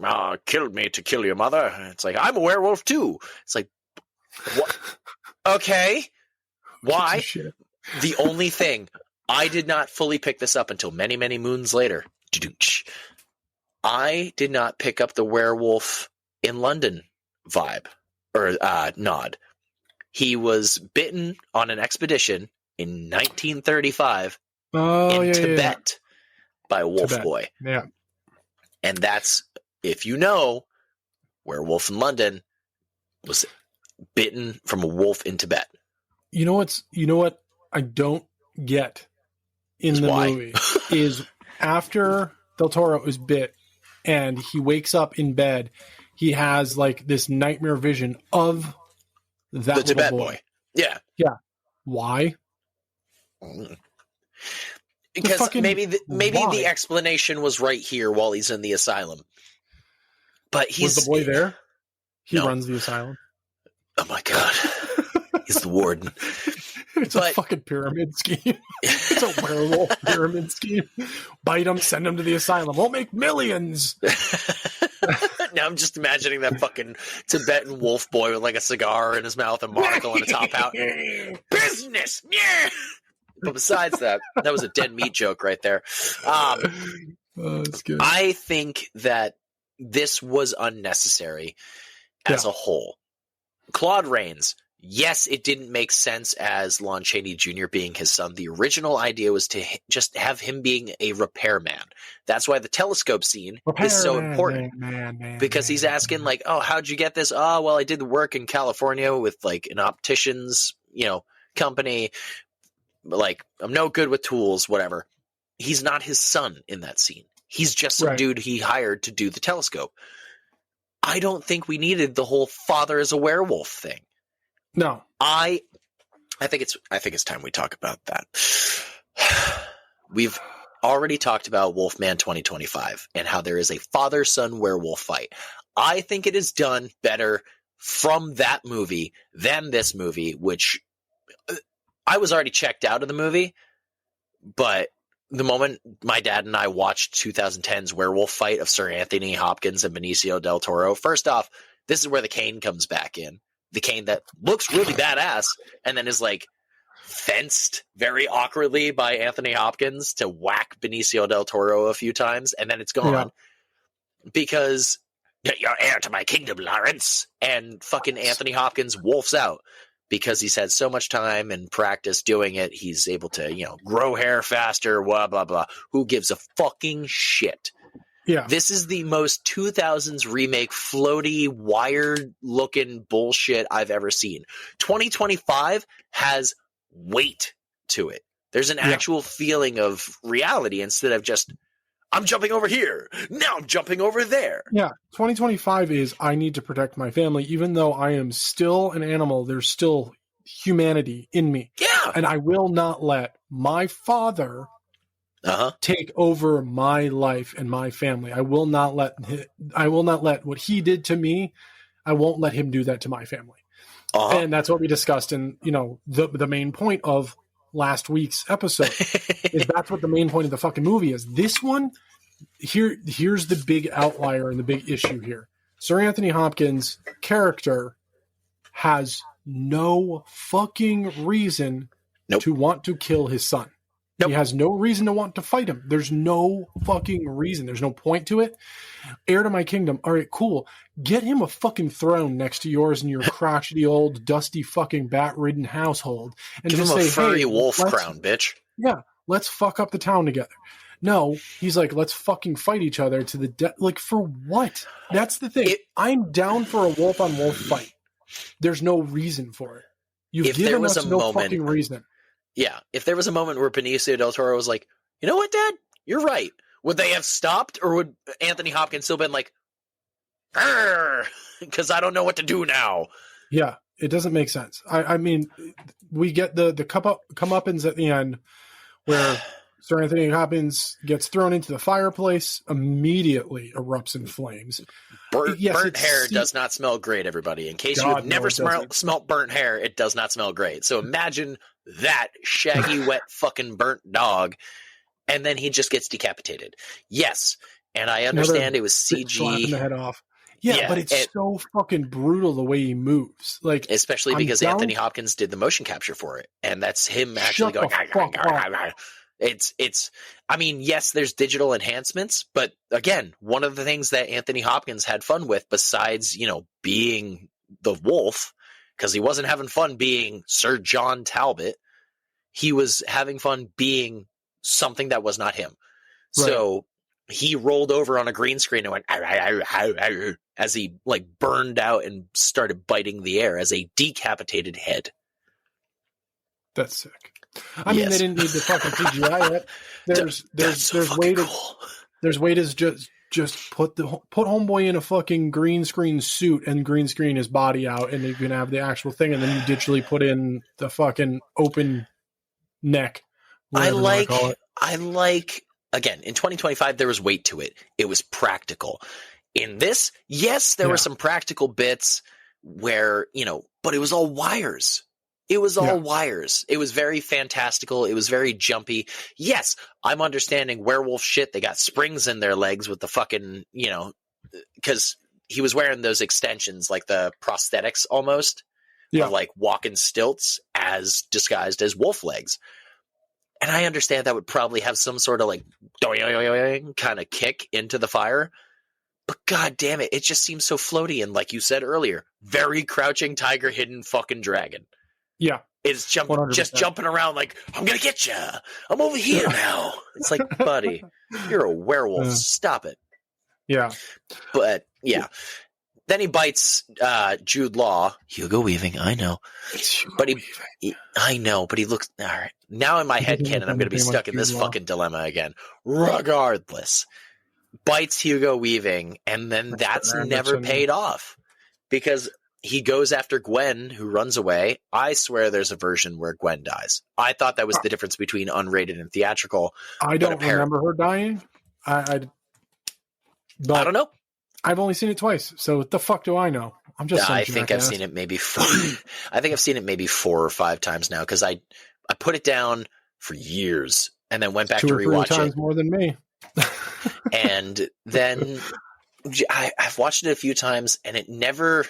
killed me to kill your mother. And it's like, I'm a werewolf too. It's like, what? Okay. Why? The only thing, I did not fully pick this up until many, many moons later. I did not pick up the werewolf in London vibe or nod. He was bitten on an expedition in 1935 in Tibet by a wolf boy. Yeah. And that's, if you know, Werewolf in London was bitten from a wolf in Tibet. You know what I don't get in the movie is after Del Toro is bit and he wakes up in bed, he has like this nightmare vision of that the Tibet boy. Yeah. Yeah. Why? Because maybe the explanation was right here while he's in the asylum. But was the boy there? He runs the asylum. Oh my god. He's the warden. It's a fucking pyramid scheme. It's a werewolf pyramid scheme. Bite him, send him to the asylum. We'll make millions. Now I'm just imagining that fucking Tibetan wolf boy with like a cigar in his mouth and monocle and a top hat. Business! Yeah! But besides that, that was a dead meat joke right there. That's good. I think that this was unnecessary as a whole. Claude Rains, yes, it didn't make sense as Lon Chaney Jr. being his son. The original idea was to just have him being a repairman. That's why the telescope scene is so important. Because he's asking like, oh, how'd you get this? Oh, well, I did the work in California with like an optician's, company. Like, I'm no good with tools, whatever. He's not his son in that scene. He's just some dude he hired to do the telescope. I don't think we needed the whole father is a werewolf thing. No. I think it's time we talk about that. We've already talked about Wolfman 2025 and how there is a father-son werewolf fight. I think it is done better from that movie than this movie, which I was already checked out of the movie, but the moment my dad and I watched 2010's werewolf fight of Sir Anthony Hopkins and Benicio del Toro, first off, this is where the cane comes back in. The cane that looks really badass and then is like fenced very awkwardly by Anthony Hopkins to whack Benicio del Toro a few times, and then it's gone because you're heir to my kingdom, Lawrence. And fucking Anthony Hopkins wolfs out because he's had so much time and practice doing it. He's able to, grow hair faster, blah, blah, blah. Who gives a fucking shit? Yeah. This is the most 2000s remake, floaty, wired-looking bullshit I've ever seen. 2025 has weight to it. There's an actual feeling of reality instead of just, I'm jumping over here, now I'm jumping over there. Yeah, 2025 is, I need to protect my family. Even though I am still an animal, there's still humanity in me. Yeah. And I will not let my father take over my life and my family. I will not let what he did to me, I won't let him do that to my family. And that's what we discussed in, the main point of last week's episode. Is that's what the main point of the fucking movie is. This one, here's the big outlier and the big issue here. Sir Anthony Hopkins' character has no fucking reason to want to kill his son. He has no reason to want to fight him. There's no fucking reason. There's no point to it. Heir to my kingdom. All right, cool. Get him a fucking throne next to yours in your crotchety old, dusty fucking bat-ridden household. And give just him a say, furry hey, wolf crown, bitch. Yeah, let's fuck up the town together. No, he's like, let's fucking fight each other to the death. Like, for what? That's the thing. I'm down for a wolf-on-wolf fight. There's no reason for it. You've given us no fucking reason. Yeah, if there was a moment where Benicio del Toro was like, you know what, Dad? You're right. Would they have stopped, or would Anthony Hopkins still been like, because I don't know what to do now? Yeah, it doesn't make sense. I mean, we get the comeuppance at the end where Sir Anthony Hopkins gets thrown into the fireplace, immediately erupts in flames. Burnt hair does not smell great, everybody. In case you've never smelt burnt hair, it does not smell great. So imagine that shaggy, wet, fucking burnt dog, and then he just gets decapitated. Yes, and I understand it was CG. Slapping the head off. Yeah, but it's so fucking brutal the way he moves. Like, especially because Anthony Hopkins did the motion capture for it, and that's him actually going. It's. I mean, yes, there's digital enhancements, but again, one of the things that Anthony Hopkins had fun with, besides being the wolf, because he wasn't having fun being Sir John Talbot, he was having fun being something that was not him. Right. So he rolled over on a green screen and went as he burned out and started biting the air as a decapitated head. That's sick. I mean, they didn't need the fucking CGI yet. There's way to just put homeboy in a fucking green screen suit and green screen his body out, and you can have the actual thing, and then you digitally put in the fucking open neck. I like again, in 2025 there was weight to it. It was practical. In this, yes, there were some practical bits where, but it was all wires. It was all wires. It was very fantastical. It was very jumpy. Yes, I'm understanding werewolf shit. They got springs in their legs with the fucking, because he was wearing those extensions, like the prosthetics almost, of walking stilts as disguised as wolf legs. And I understand that would probably have some sort of kind of kick into the fire. But god damn it, it just seems so floaty and, like you said earlier, very Crouching Tiger, Hidden fucking Dragon. Yeah. It's just jumping around like, I'm going to get you. I'm over here now. It's like, buddy, you're a werewolf. Stop it. Yeah. But, yeah. Then he bites Jude Law. Hugo Weaving, I know. But I know, but he looks... All right. Now in my head canon, I'm going to be stuck in this fucking dilemma again. Regardless. Bites Hugo Weaving, and then that's never paid off. Because... he goes after Gwen, who runs away. I swear there's a version where Gwen dies. I thought that was the difference between unrated and theatrical. I don't remember her dying. I don't know. I've only seen it twice, so what the fuck do I know? I'm just. I think I've seen it maybe 4. I think I've seen it maybe 4 or 5 times now because I I put it down for years and then went back Two to or three rewatch times it. more than me. And then I've watched it a few times, and it never,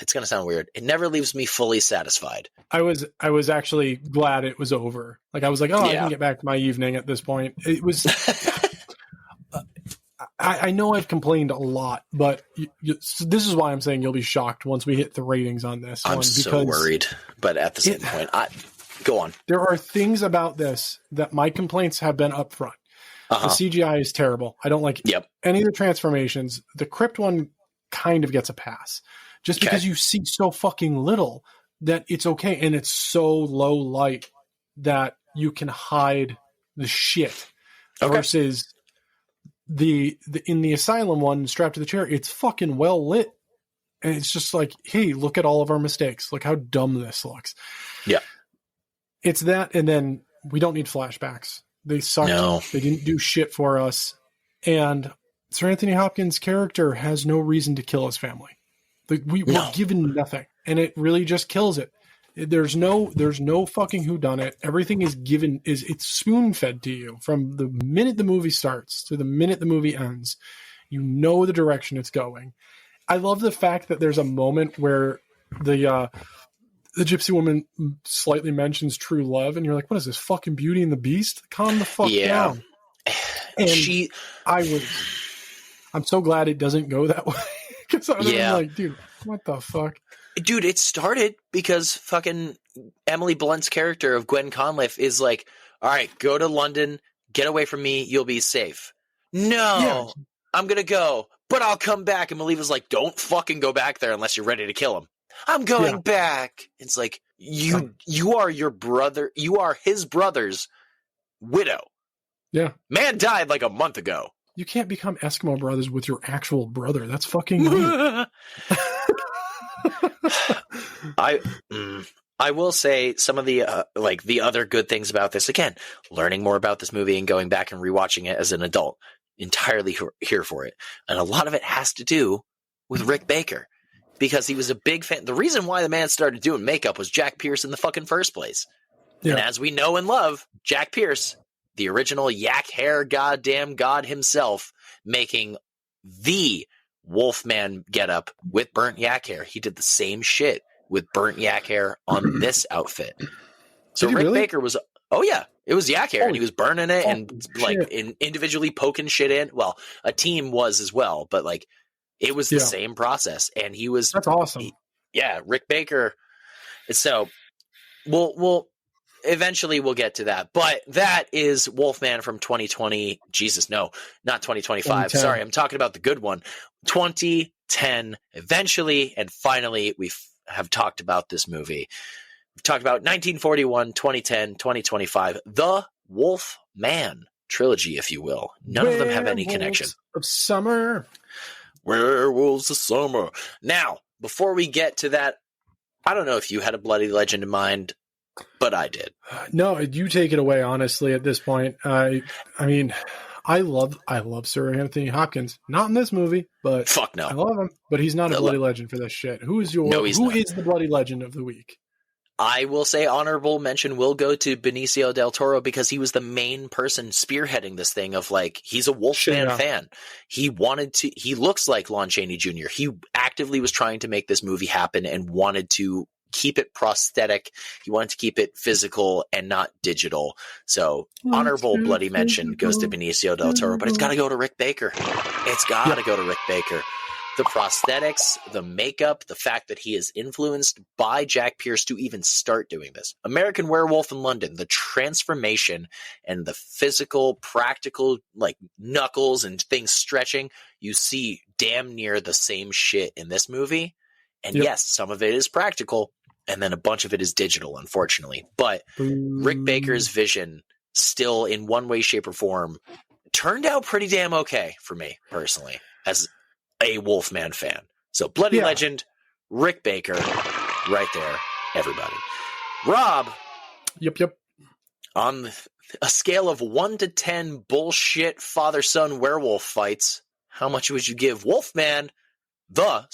it's going to sound weird, it never leaves me fully satisfied. I was actually glad it was over. Like, I was like, I can get back to my evening at this point. It was... I know I've complained a lot, but this is why I'm saying you'll be shocked once we hit the ratings on this one. I'm so worried, but at the same point, go on. There are things about this that my complaints have been up front. The CGI is terrible. I don't like any of the transformations. The crypt one kind of gets a pass. Just because you see so fucking little that it's okay. And it's so low light that you can hide the shit. Versus the in the asylum one, strapped to the chair, it's fucking well lit. And it's just like, hey, look at all of our mistakes. Look how dumb this looks. Yeah. It's that, and then we don't need flashbacks. They sucked. No. They didn't do shit for us. And Sir Anthony Hopkins' character has no reason to kill his family. We're given nothing. And it really just kills it. There's no fucking whodunit. Everything is given, it's spoon fed to you from the minute the movie starts to the minute the movie ends. You know the direction it's going. I love the fact that there's a moment where the gypsy woman slightly mentions true love, and you're like, what is this, fucking Beauty and the Beast? Calm the fuck down. And I'm so glad it doesn't go that way. Because I'm like, dude, what the fuck? Dude, it started because fucking Emily Blunt's character of Gwen Conliffe is like, all right, go to London, get away from me, you'll be safe. No, I'm going to go, but I'll come back. And Maliva's like, don't fucking go back there unless you're ready to kill him. I'm going back. It's like, you are your brother. You are his brother's widow. Yeah. Man died like a month ago. You can't become Eskimo brothers with your actual brother. That's fucking weird. I will say some of the the other good things about this, again, learning more about this movie and going back and rewatching it as an adult, entirely here for it. And a lot of it has to do with Rick Baker, because he was a big fan. The reason why the man started doing makeup was Jack Pierce in the fucking first place. Yeah. And as we know and love, Jack Pierce, the original yak hair goddamn god himself, making the Wolfman getup with burnt yak hair. He did the same shit with burnt yak hair on this outfit. So Rick Baker was, it was yak hair, and he was burning it and individually poking shit in. Well, a team was as well, but like it was the same process, and he was. That's awesome. Rick Baker. So we'll eventually we'll get to that, but that is Wolfman from 2020. Jesus, no, not 2025. Sorry, I'm talking about the good one. 2010. Eventually and finally, we have talked about this movie. We've talked about 1941, 2010, 2025, the Wolfman trilogy, if you will. None of them have any connection. Of Summer. Werewolves of Summer. Now, before we get to that, I don't know if you had a bloody legend in mind, but I did. No, you take it away, honestly, at this point. I mean, I love Sir Anthony Hopkins. Not in this movie, but fuck no. I love him. But he's not a bloody legend for this shit. Who is the bloody legend of the week? I will say honorable mention will go to Benicio del Toro, because he was the main person spearheading this thing of like, he's a Wolfman fan. He looks like Lon Chaney Jr. He actively was trying to make this movie happen and wanted to keep it prosthetic. He wanted to keep it physical and not digital. So honorable bloody mention goes to Benicio del Toro, but it's got to go to Rick Baker. It's got to go to Rick Baker. The prosthetics, the makeup, the fact that he is influenced by Jack Pierce to even start doing this. American Werewolf in London, the transformation and the physical, practical, like knuckles and things stretching, you see damn near the same shit in this movie. And yes, some of it is practical, and then a bunch of it is digital, unfortunately. But Rick Baker's vision, still in one way, shape, or form, turned out pretty damn okay for me, personally, as a Wolfman fan. So bloody legend, Rick Baker, right there, everybody. Rob. Yep. On a scale of 1 to 10 bullshit father-son werewolf fights, how much would you give Wolfman, the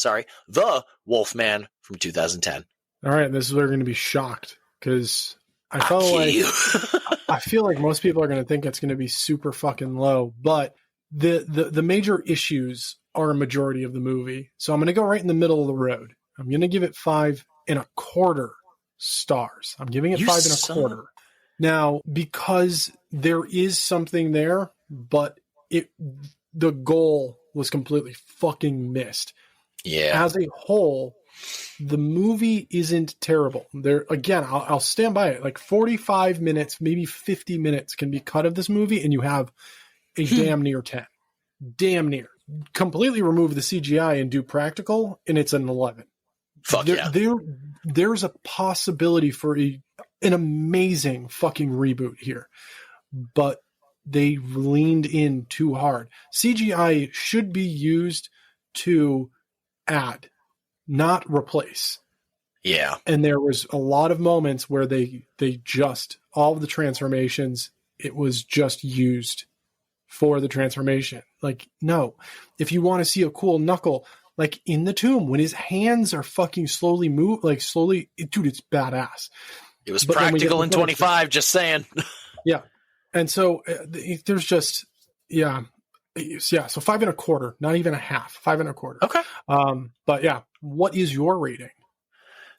Wolfman from 2010? All right, this is where you're going to be shocked, because I feel like most people are going to think it's going to be super fucking low, but the major issues are a majority of the movie. So I'm going to go right in the middle of the road. I'm going to give it 5.25 stars. I'm giving it 5.25. Now, because there is something there, but the goal was completely fucking missed. Yeah. As a whole, the movie isn't terrible. There again, I'll stand by it. Like 45 minutes, maybe 50 minutes can be cut of this movie, and you have a damn near 10. Damn near. Completely remove the CGI and do practical, and it's an 11. Fuck There's a possibility for an amazing fucking reboot here, but they leaned in too hard. CGI should be used to add, not replace. Yeah. And there was a lot of moments where they just, all of the transformations, it was just used for the transformation. Like, no. If you want to see a cool Knuckle, like in the tomb, when his hands are fucking slowly dude, it's badass. It was practical in 25, just saying. Yeah. And so there's just, yeah. So 5.25, not even a half, 5.25. Okay. But yeah, what is your rating?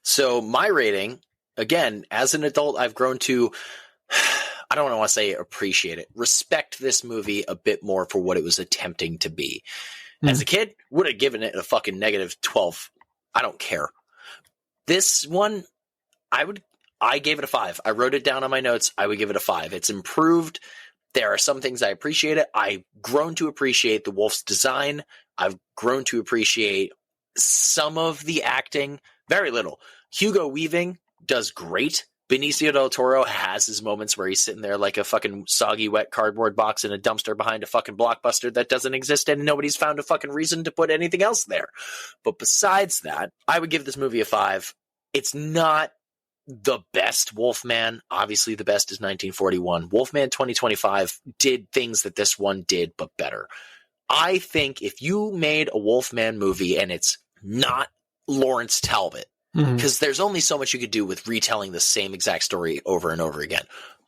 So my rating, again, as an adult, I've grown to, I don't want to say appreciate it, respect this movie a bit more for what it was attempting to be. As a kid, would have given it a fucking -12. I don't care. This one, I gave it a 5. I wrote it down on my notes. I would give it a 5. It's improved. There are some things I appreciate it. I've grown to appreciate the wolf's design. I've grown to appreciate some of the acting. Very little. Hugo Weaving does great. Benicio del Toro has his moments where he's sitting there like a fucking soggy, wet cardboard box in a dumpster behind a fucking blockbuster that doesn't exist, and nobody's found a fucking reason to put anything else there. But besides that, I would give this movie a 5. It's not the best Wolfman. Obviously, the best is 1941. Wolfman 2025 did things that this one did, but better. I think if you made a Wolfman movie and it's not Lawrence Talbot, because there's only so much you could do with retelling the same exact story over and over again.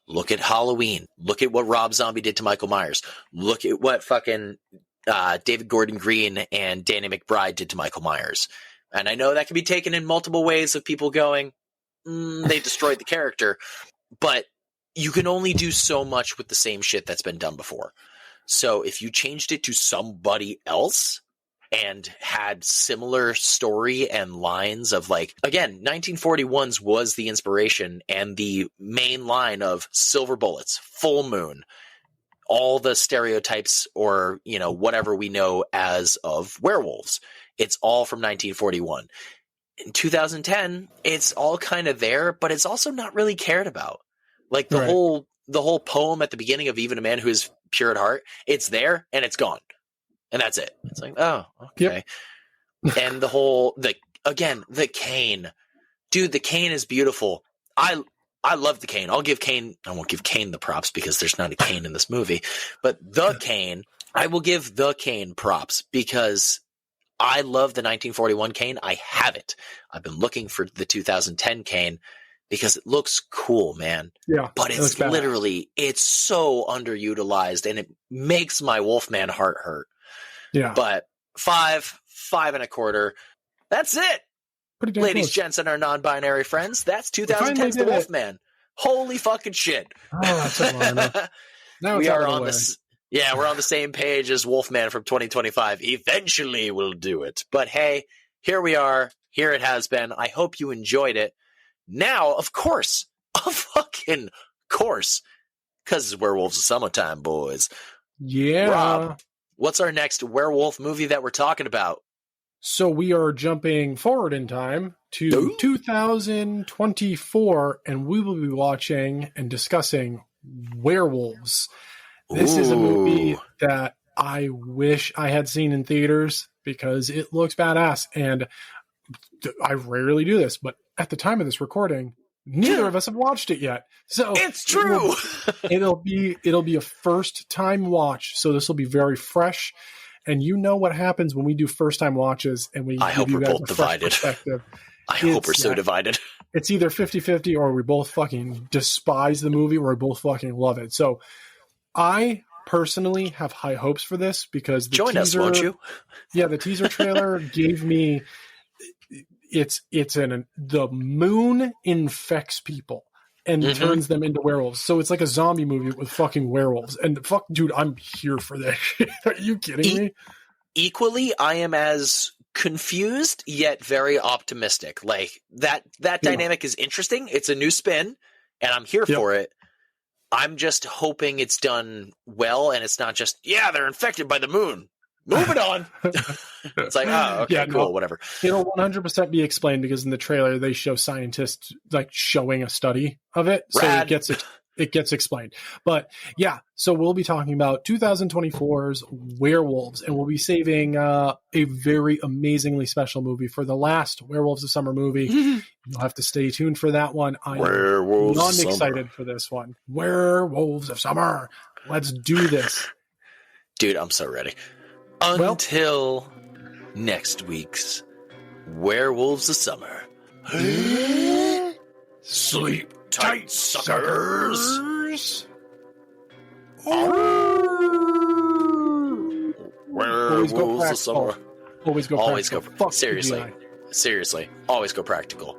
Look at Halloween. Look at what Rob Zombie did to Michael Myers. Look at what fucking David Gordon Green and Danny McBride did to Michael Myers. And I know that can be taken in multiple ways of people going, they destroyed the character. But you can only do so much with the same shit that's been done before. So if you changed it to somebody else and had similar story and lines of like, again, 1941's was the inspiration and the main line of silver bullets, full moon, all the stereotypes or, whatever we know as of werewolves. It's all from 1941. In 2010, it's all kind of there, but it's also not really cared about. Like the whole poem at the beginning of Even a Man Who Is Pure at Heart, it's there and it's gone. And that's it. It's like, oh, okay. Yep. And the cane. Dude, the cane is beautiful. I love the cane. I won't give Cane the props because there's not a cane in this movie. But the cane, I will give the cane props because I love the 1941 cane. I have it. I've been looking for the 2010 cane because it looks cool, man. Yeah. But it's literally, it's so underutilized and it makes my Wolfman heart hurt. Yeah. But 5.25. That's it. Ladies, close. Gents, and our non-binary friends. That's 2010's The Wolfman. Holy fucking shit. Oh, that's long enough. Now we are on this. Yeah, we're on the same page as Wolfman from 2025. Eventually we'll do it. But hey, here we are. Here it has been. I hope you enjoyed it. Now, of course, because it's Werewolves of Summertime, boys. Yeah. Rob, what's our next werewolf movie that we're talking about? So we are jumping forward in time to 2024, and we will be watching and discussing Werewolves. This is a movie that I wish I had seen in theaters because it looks badass. And I rarely do this, but at the time of this recording, neither of us have watched it yet. So it's true. It'll be a first time watch. So this will be very fresh. And you know what happens when we do first time watches and we I hope we're both divided. Perspective. I hope we're so divided. It's either 50-50 or we both fucking despise the movie or we both fucking love it. So I personally have high hopes for this because the Join teaser, us, won't you? Yeah, the teaser trailer gave me the moon infects people and turns them into werewolves. So it's like a zombie movie with fucking werewolves. And fuck, dude, I'm here for that shit. Are you kidding me? Equally, I am as confused yet very optimistic. Like that dynamic is interesting. It's a new spin, and I'm here for it. I'm just hoping it's done well, and it's not just, they're infected by the moon. Moving on. It's like, okay, cool, whatever. It'll 100% be explained because in the trailer they show scientists like showing a study of it, Rad. So it gets explained. But yeah, so we'll be talking about 2024's Werewolves, and we'll be saving a very amazingly special movie for the last Werewolves of Summer movie. You'll have to stay tuned for that one. I'm excited for this one. Werewolves of Summer. Let's do this. Dude, I'm so ready. Until next week's Werewolves of Summer. Sleep tight, suckers! Werewolves of Summer. Always go practical. Seriously, always go practical.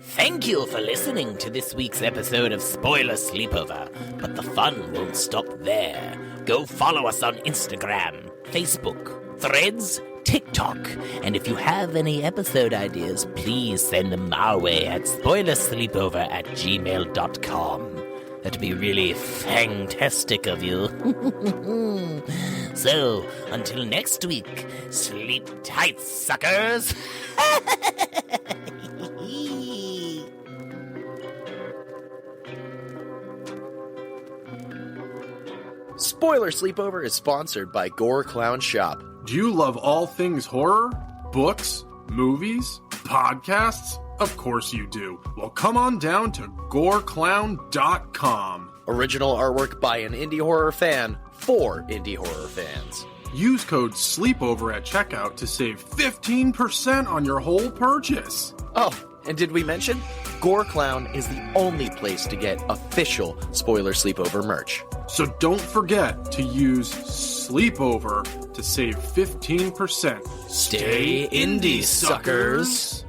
Thank you for listening to this week's episode of Spoiler Sleepover, but the fun won't stop there. Go follow us on Instagram, Facebook, Threads, TikTok, and if you have any episode ideas, please send them our way at spoilersleepover@gmail.com. That'd be really fantastic of you. So, until next week, sleep tight, suckers! Spoiler Sleepover is sponsored by Gore Clown Shop. Do you love all things horror? Books? Movies? Podcasts? Of course you do. Well, come on down to goreclown.com. Original artwork by an indie horror fan for indie horror fans. Use code SLEEPOVER at checkout to save 15% on your whole purchase. Oh, and did we mention? Gore Clown is the only place to get official Spoiler Sleepover merch. So don't forget to use Sleepover to save 15%. Stay indie, suckers!